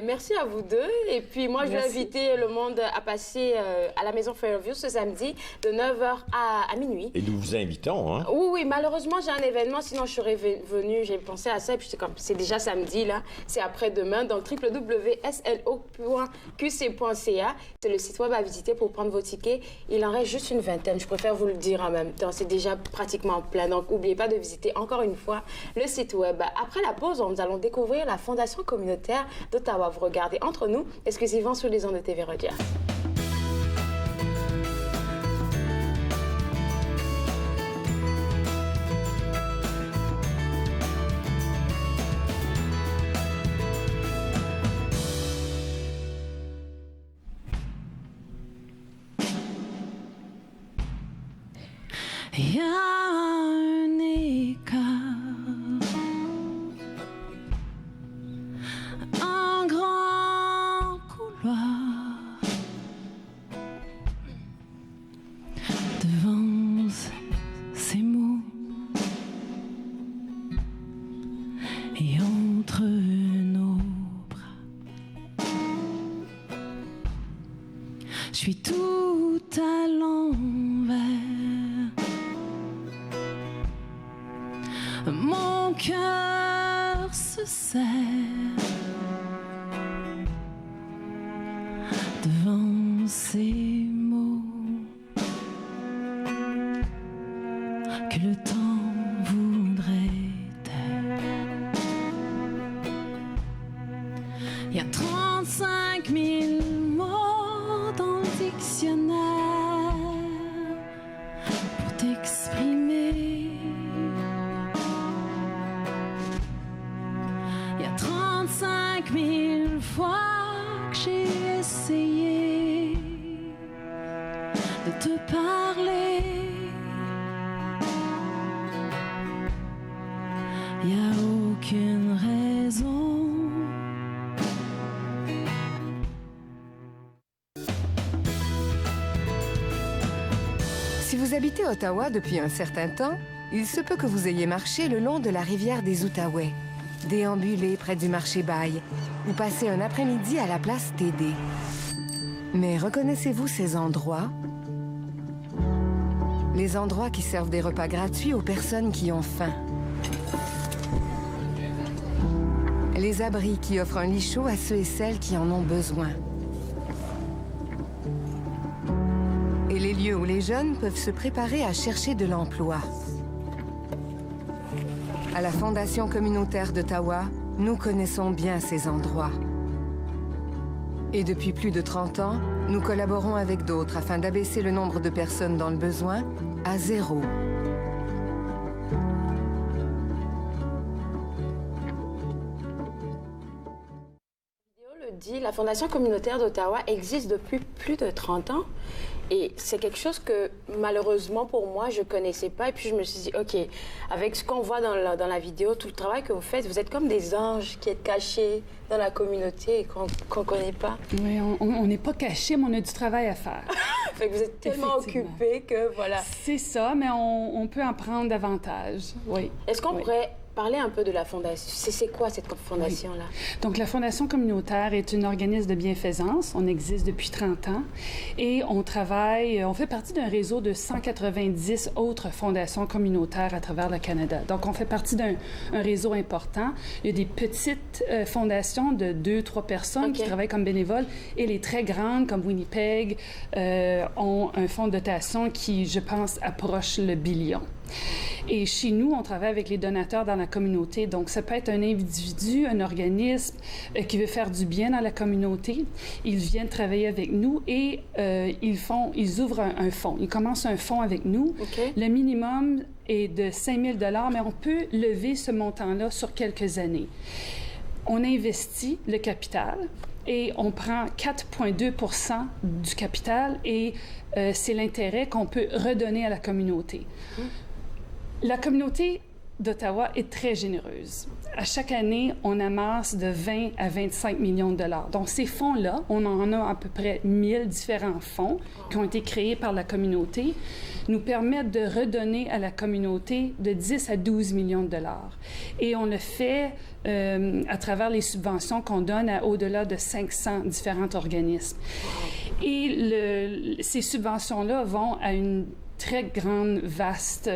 Merci à vous deux. Et puis, moi, je vais inviter le monde à passer à la Maison Fairview ce samedi, de 9h à minuit. Et nous vous invitons, hein? Oui, malheureusement, j'ai un événement, sinon je serais venue, j'ai pensé à ça, et puis c'est déjà samedi, là, c'est après-demain, donc www.slo.qc.ca, c'est le site web à visiter pour prendre vos tickets. Il en reste juste une vingtaine, je préfère vous le dire en même temps, c'est déjà pratiquement plein, donc n'oubliez pas de visiter encore une fois le site web. Après la pause, nous allons découvrir la Fondation communautaire d'Ottawa. Vous regardez Entre nous, exclusivement sur les ondes de TV Rogers. Il y a un écart, un grand couloir devant ces mots et entre nos bras. Je suis tout à l'envers. Mon cœur se serre devant ces mots que le temps voudrait taire. Il y a 35 000 mots dans le dictionnaire pour t'exprimer. 35 000 fois que j'ai essayé de te parler. Il n'y a aucune raison. Si vous habitez Ottawa depuis un certain temps, il se peut que vous ayez marché le long de la rivière des Outaouais, déambuler près du marché Baille ou passer un après-midi à la place TD. Mais reconnaissez-vous ces endroits? Les endroits qui servent des repas gratuits aux personnes qui ont faim. Les abris qui offrent un lit chaud à ceux et celles qui en ont besoin. Et les lieux où les jeunes peuvent se préparer à chercher de l'emploi. À la Fondation communautaire d'Ottawa, nous connaissons bien ces endroits. Et depuis plus de 30 ans, nous collaborons avec d'autres afin d'abaisser le nombre de personnes dans le besoin à 0. La Fondation communautaire d'Ottawa existe depuis plus de 30 ans. Et c'est quelque chose que, malheureusement, pour moi, je ne connaissais pas. Et puis, je me suis dit, OK, avec ce qu'on voit dans la vidéo, tout le travail que vous faites, vous êtes comme des anges qui êtes cachés dans la communauté et qu'on ne connaît pas. Oui, on n'est pas cachés, mais on a du travail à faire. Fait que vous êtes tellement occupé que voilà. C'est ça, mais on peut en prendre davantage, oui. Est-ce qu'on pourrait parler un peu de la fondation? C'est quoi cette fondation-là? Donc, la Fondation communautaire est un organisme de bienfaisance. On existe depuis 30 ans et on fait partie d'un réseau de 190 autres fondations communautaires à travers le Canada. Donc, on fait partie d'un réseau important. Il y a des petites fondations de 2-3 personnes qui travaillent comme bénévoles et les très grandes, comme Winnipeg, ont un fonds de dotation qui, je pense, approche le billion. Et chez nous, on travaille avec les donateurs dans la communauté. Donc, ça peut être un individu, un organisme qui veut faire du bien dans la communauté. Ils viennent travailler avec nous et ils ouvrent un fonds. Ils commencent un fonds avec nous. Le minimum est de 5 000 $, mais on peut lever ce montant-là sur quelques années. On investit le capital et on prend 4,2 % du capital et c'est l'intérêt qu'on peut redonner à la communauté. La communauté d'Ottawa est très généreuse. À chaque année, on amasse de 20 à 25 millions de dollars. Donc, ces fonds-là, on en a à peu près 1000 différents fonds qui ont été créés par la communauté, nous permettent de redonner à la communauté de 10 à 12 millions de dollars. Et on le fait à travers les subventions qu'on donne à au-delà de 500 différents organismes. Et ces subventions-là vont à une très grande, vaste,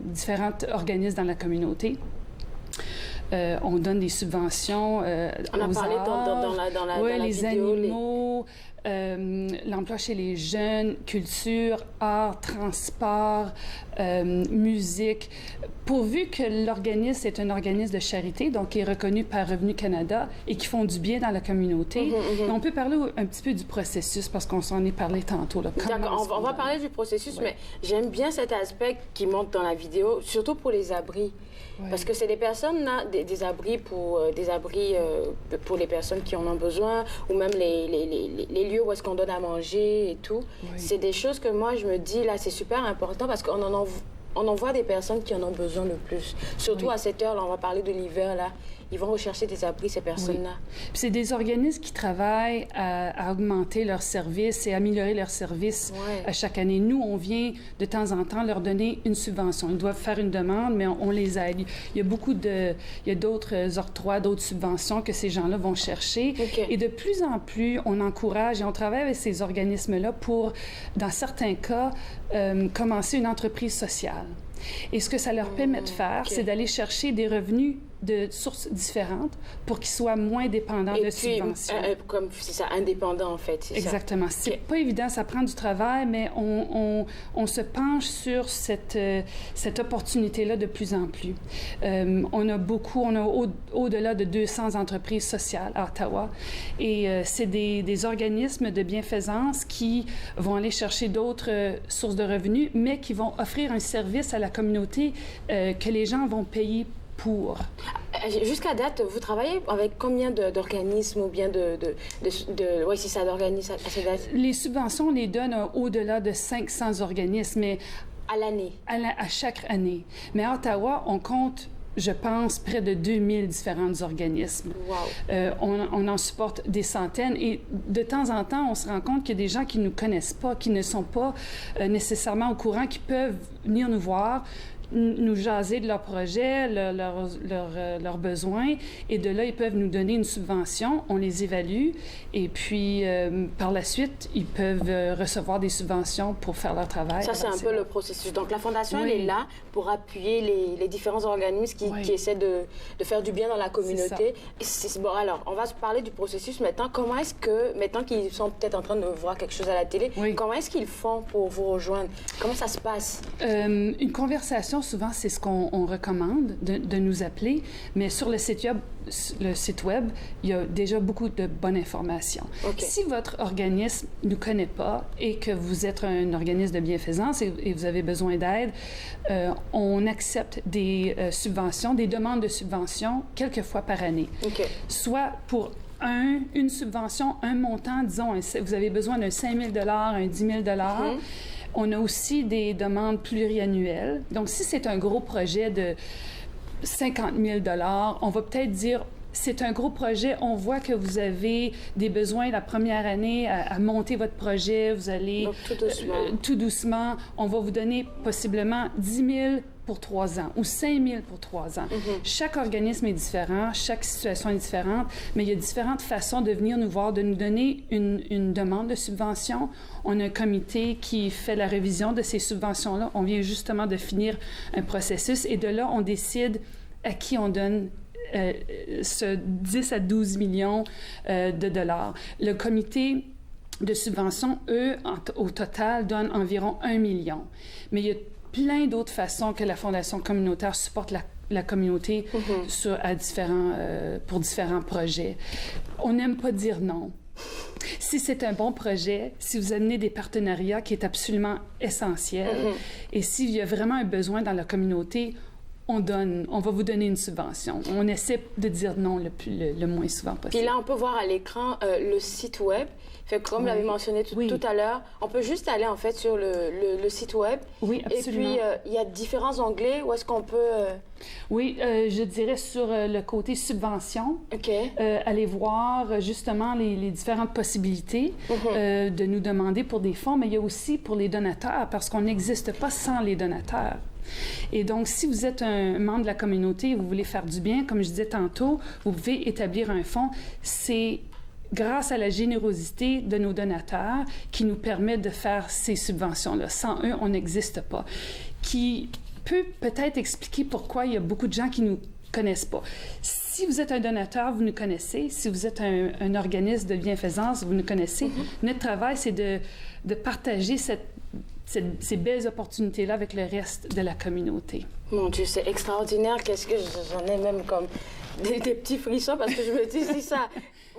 différents organismes dans la communauté. On donne des subventions on a aux parlé arts, dans la les vidéo, animaux, l'emploi chez les jeunes, culture, art, transport, musique. Pourvu que l'organisme est un organisme de charité, donc qui est reconnu par Revenu Canada et qui font du bien dans la communauté, on peut parler un petit peu du processus parce qu'on s'en est parlé tantôt. D'accord, on va parler du processus, mais j'aime bien cet aspect qui montre dans la vidéo, surtout pour les abris. Parce que c'est des personnes, là, des abris pour les personnes qui en ont besoin, ou même les lieux où est-ce qu'on donne à manger et tout. C'est des choses que moi, je me dis, là, c'est super important parce qu'on en voit des personnes qui en ont besoin le plus. Surtout à cette heure, là, on va parler de l'hiver, là. Ils vont rechercher des abris, ces personnes-là. Puis c'est des organismes qui travaillent à augmenter leurs services et améliorer leurs services à chaque année. Nous, on vient de temps en temps leur donner une subvention. Ils doivent faire une demande, mais on les aide. Il y a d'autres octrois, d'autres subventions que ces gens-là vont chercher. Et de plus en plus, on encourage et on travaille avec ces organismes-là pour, dans certains cas, commencer une entreprise sociale. Et ce que ça leur permet de faire, c'est d'aller chercher des revenus de sources différentes pour qu'ils soient moins dépendants de subventions. Comme c'est ça, indépendant en fait. Exactement. C'est pas évident, ça prend du travail, mais on se penche sur cette opportunité-là de plus en plus. On a au-delà de 200 entreprises sociales à Ottawa et c'est des organismes de bienfaisance qui vont aller chercher d'autres sources de revenus, mais qui vont offrir un service à la communauté que les gens vont payer pour. Jusqu'à date, vous travaillez avec combien d'organismes ou bien d'organismes à cette date? Les subventions, on les donne au-delà de 500 organismes, mais à l'année? À chaque année. Mais à Ottawa, on compte, je pense, près de 2000 différents organismes. Wow. On en supporte des centaines et de temps en temps, on se rend compte qu'il y a des gens qui ne nous connaissent pas, qui ne sont pas nécessairement au courant, qui peuvent venir nous voir, nous jaser de leurs projets, leurs besoins, et de là, ils peuvent nous donner une subvention, on les évalue, et puis par la suite, ils peuvent recevoir des subventions pour faire leur travail. Ça, c'est un peu le processus. Donc, la Fondation, elle est là pour appuyer les différents organismes qui essaient de faire du bien dans la communauté. Bon, alors, on va se parler du processus maintenant. Comment est-ce que, maintenant qu'ils sont peut-être en train de voir quelque chose à la télé, comment est-ce qu'ils font pour vous rejoindre? Comment ça se passe? Une conversation, souvent, c'est ce qu'on recommande, de nous appeler, mais sur le site web, il y a déjà beaucoup de bonnes informations. Si votre organisme ne nous connaît pas et que vous êtes un organisme de bienfaisance et vous avez besoin d'aide, on accepte des subventions, des demandes de subventions quelques fois par année. Soit pour une subvention, un montant, disons, vous avez besoin d'un 5 000 $, un 10 000 $. On a aussi des demandes pluriannuelles. Donc, si c'est un gros projet de 50 000 $, on va peut-être dire c'est un gros projet. On voit que vous avez des besoins la première année à monter votre projet. Vous allez... Donc, tout doucement. Tout doucement. On va vous donner possiblement 10 000 pour 3 ans ou 5 000 pour 3 ans. Chaque organisme est différent, chaque situation est différente, mais il y a différentes façons de venir nous voir, de nous donner une demande de subvention. On a un comité qui fait la révision de ces subventions-là. On vient justement de finir un processus et de là, on décide à qui on donne ce 10 à 12 millions de dollars. Le comité de subvention, eux, au total, donnent environ 1 million. Mais il y a plein d'autres façons que la Fondation communautaire supporte la communauté pour différents projets. On n'aime pas dire non. Si c'est un bon projet, si vous amenez des partenariats qui est absolument essentiel, et s'il y a vraiment un besoin dans la communauté, on va vous donner une subvention. On essaie de dire non le moins souvent possible. Puis là, on peut voir à l'écran le site web. Fait que comme l'avait mentionné tout à l'heure, on peut juste aller en fait sur le site web. Oui, absolument. Et puis, il y a différents onglets où est-ce qu'on peut... Oui, je dirais sur le côté subvention. Allez voir justement les différentes possibilités de nous demander pour des fonds, mais il y a aussi pour les donateurs, parce qu'on n'existe pas sans les donateurs. Et donc, si vous êtes un membre de la communauté et vous voulez faire du bien, comme je disais tantôt, vous pouvez établir un fonds. C'est grâce à la générosité de nos donateurs qui nous permet de faire ces subventions-là. Sans eux, on n'existe pas. Qui peut peut-être expliquer pourquoi il y a beaucoup de gens qui nous connaissent pas. Si vous êtes un donateur, vous nous connaissez. Si vous êtes un organisme de bienfaisance, vous nous connaissez. Notre travail, c'est de partager ces belles opportunités-là avec le reste de la communauté. Mon Dieu, c'est extraordinaire. Qu'est-ce que j'en ai même comme des petits frissons parce que je me dis, si ça...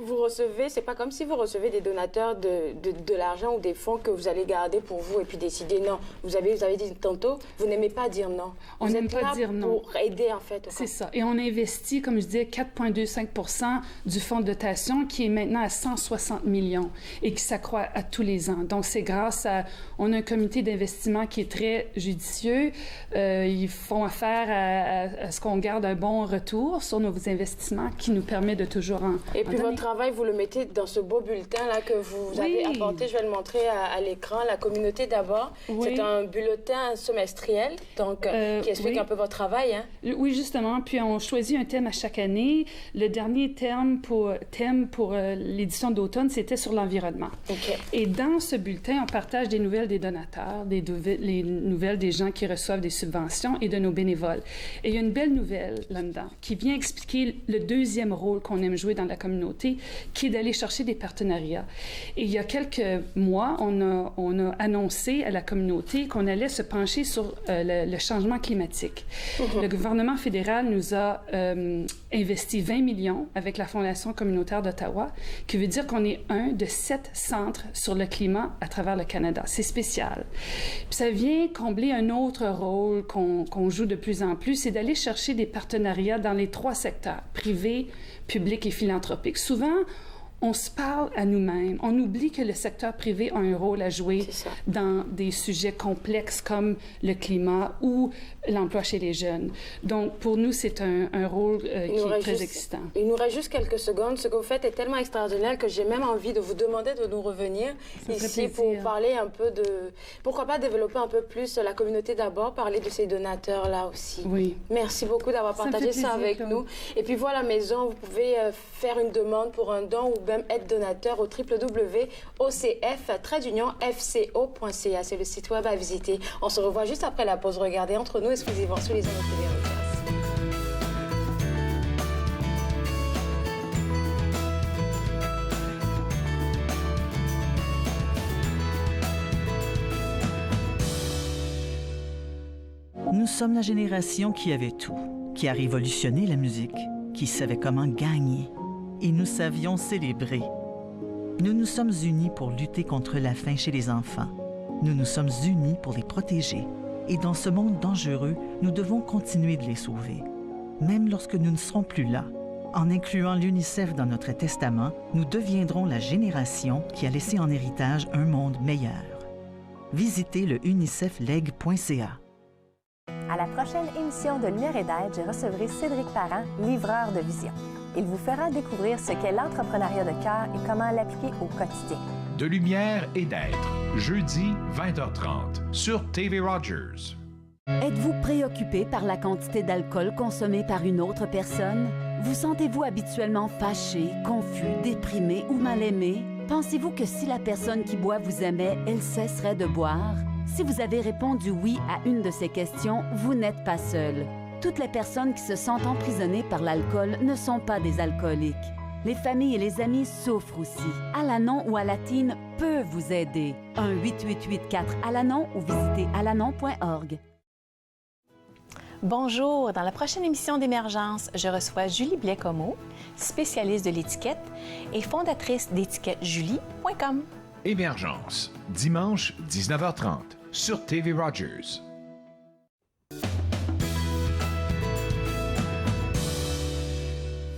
Vous recevez, c'est pas comme si vous recevez des donateurs de l'argent ou des fonds que vous allez garder pour vous et puis décider non. Vous avez dit tantôt, vous n'aimez pas dire non. On n'aime pas dire non. Pour aider en fait. C'est ça. Et on investit, comme je disais, 4,25 % du fonds de dotation qui est maintenant à 160 millions et qui s'accroît à tous les ans. Donc c'est grâce à... On a un comité d'investissement qui est très judicieux. Ils font affaire à ce qu'on garde un bon retour sur nos investissements qui nous permet de toujours en... Et puis votre travail, vous le mettez dans ce beau bulletin-là que vous avez apporté. Je vais le montrer à l'écran. La communauté d'abord. C'est un bulletin semestriel, donc qui explique un peu votre travail. Hein? Oui, justement. Puis on choisit un thème à chaque année. Le dernier thème pour l'édition d'automne, c'était sur l'environnement. Et dans ce bulletin, on partage des nouvelles des donateurs, les nouvelles des gens qui reçoivent des subventions et de nos bénévoles. Et il y a une belle nouvelle là-dedans qui vient expliquer le deuxième rôle qu'on aime jouer dans la communauté, qui est d'aller chercher des partenariats. Et il y a quelques mois, on a annoncé à la communauté qu'on allait se pencher sur le changement climatique. Le gouvernement fédéral nous a investi 20 millions avec la Fondation communautaire d'Ottawa, qui veut dire qu'on est un de 7 centres sur le climat à travers le Canada. C'est spécial. Puis ça vient combler un autre rôle qu'on joue de plus en plus, c'est d'aller chercher des partenariats dans les 3 secteurs, privé, public et philanthropique. Souvent, on se parle à nous-mêmes. On oublie que le secteur privé a un rôle à jouer dans des sujets complexes comme le climat ou l'emploi chez les jeunes. Donc, pour nous, c'est un rôle qui est très excitant. Il nous reste juste quelques secondes. Ce que vous faites est tellement extraordinaire que j'ai même envie de vous demander de nous revenir ici pour parler un peu de... Pourquoi pas développer un peu plus la communauté d'abord, parler de ces donateurs-là aussi. Oui. Merci beaucoup d'avoir partagé ça avec nous. Et puis voilà, maison, vous pouvez faire une demande pour un don ou même être donateur au www.ocf-fco.ca. C'est le site web à visiter. On se revoit juste après la pause. Regardez entre nous exclusivement sur les ondes de TV Rogers. Nous sommes la génération qui avait tout, qui a révolutionné la musique, qui savait comment gagner. Et nous savions célébrer. Nous nous sommes unis pour lutter contre la faim chez les enfants. Nous nous sommes unis pour les protéger. Et dans ce monde dangereux, nous devons continuer de les sauver. Même lorsque nous ne serons plus là, en incluant l'UNICEF dans notre testament, nous deviendrons la génération qui a laissé en héritage un monde meilleur. Visitez le unicefleg.ca. À la prochaine émission de Lumière et d'Aide, je recevrai Cédric Parent, livreur de vision. Il vous fera découvrir ce qu'est l'entrepreneuriat de cœur et comment l'appliquer au quotidien. De lumière et d'être, jeudi 20h30 sur TV Rogers. Êtes-vous préoccupé par la quantité d'alcool consommée par une autre personne? Vous sentez-vous habituellement fâché, confus, déprimé ou mal aimé? Pensez-vous que si la personne qui boit vous aimait, elle cesserait de boire? Si vous avez répondu oui à une de ces questions, vous n'êtes pas seul. Toutes les personnes qui se sentent emprisonnées par l'alcool ne sont pas des alcooliques. Les familles et les amis souffrent aussi. Alanon ou Alatine peut vous aider. 1-888-4-ALANON ou visitez alanon.org. Bonjour, dans la prochaine émission d'Émergence, je reçois Julie Blais-Comeau, spécialiste de l'étiquette et fondatrice d'étiquettejulie.com. Émergence, dimanche 19h30 sur TV Rogers.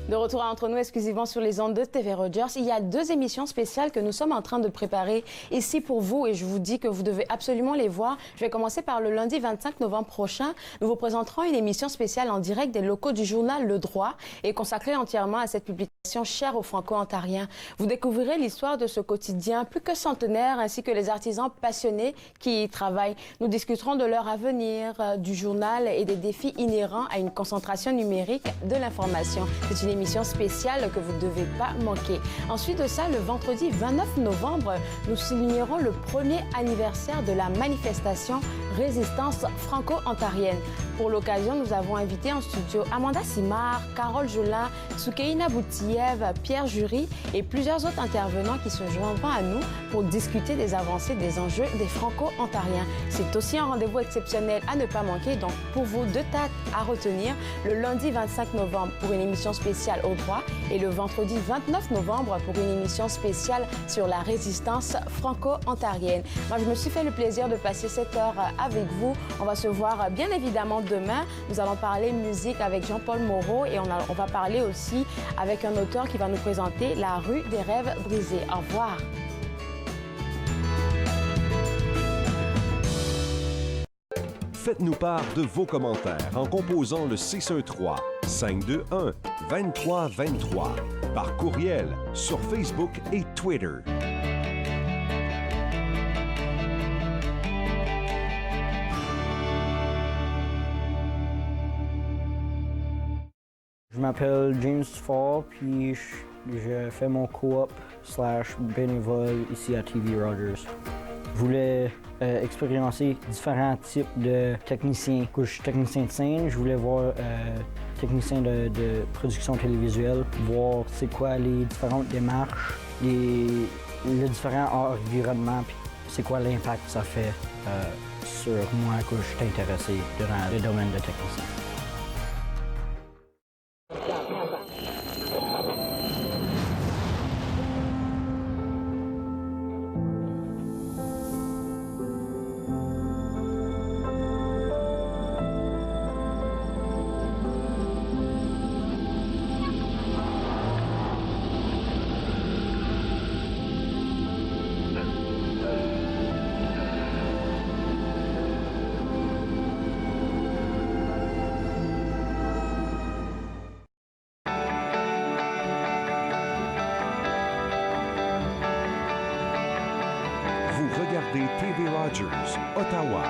De retour entre nous exclusivement sur les ondes de TV Rogers, il y a 2 émissions spéciales que nous sommes en train de préparer ici pour vous et je vous dis que vous devez absolument les voir. Je vais commencer par le lundi 25 novembre prochain. Nous vous présenterons une émission spéciale en direct des locaux du journal Le Droit et consacrée entièrement à cette publication chère aux Franco-Ontariens. Vous découvrirez l'histoire de ce quotidien plus que centenaire ainsi que les artisans passionnés qui y travaillent. Nous discuterons de leur avenir, du journal et des défis inhérents à une concentration numérique de l'information. C'est une émission spéciale que vous ne devez pas manquer. Ensuite de ça, le vendredi 29 novembre, nous soulignerons le premier anniversaire de la manifestation Résistance franco-ontarienne. Pour l'occasion, nous avons invité en studio Amanda Simard, Carole Jolin, Soukeina Boutiev, Pierre Jury et plusieurs autres intervenants qui se joindront à nous pour discuter des avancées des enjeux des franco-ontariens. C'est aussi un rendez-vous exceptionnel à ne pas manquer, donc pour vous 2 dates à retenir, le lundi 25 novembre pour une émission spéciale au droit et le vendredi 29 novembre pour une émission spéciale sur la résistance franco-ontarienne. Moi, je me suis fait le plaisir de passer cette heure avec vous. On va se voir bien évidemment demain. Nous allons parler musique avec Jean-Paul Moreau et on va parler aussi avec un auteur qui va nous présenter La rue des rêves brisés. Au revoir. Faites-nous part de vos commentaires en composant le 613-521-2323 par courriel sur Facebook et Twitter. Je m'appelle James Fall, puis je fais mon co-op / bénévole ici à TV Rogers. Je voulais expérimenter différents types de techniciens. Je suis technicien de scène, je voulais voir technicien de production télévisuelle, voir c'est quoi les différentes démarches, les différents environnements, puis c'est quoi l'impact que ça fait sur moi que je suis intéressé dans le domaine de technicien. Vous regardez TV Rogers, Ottawa.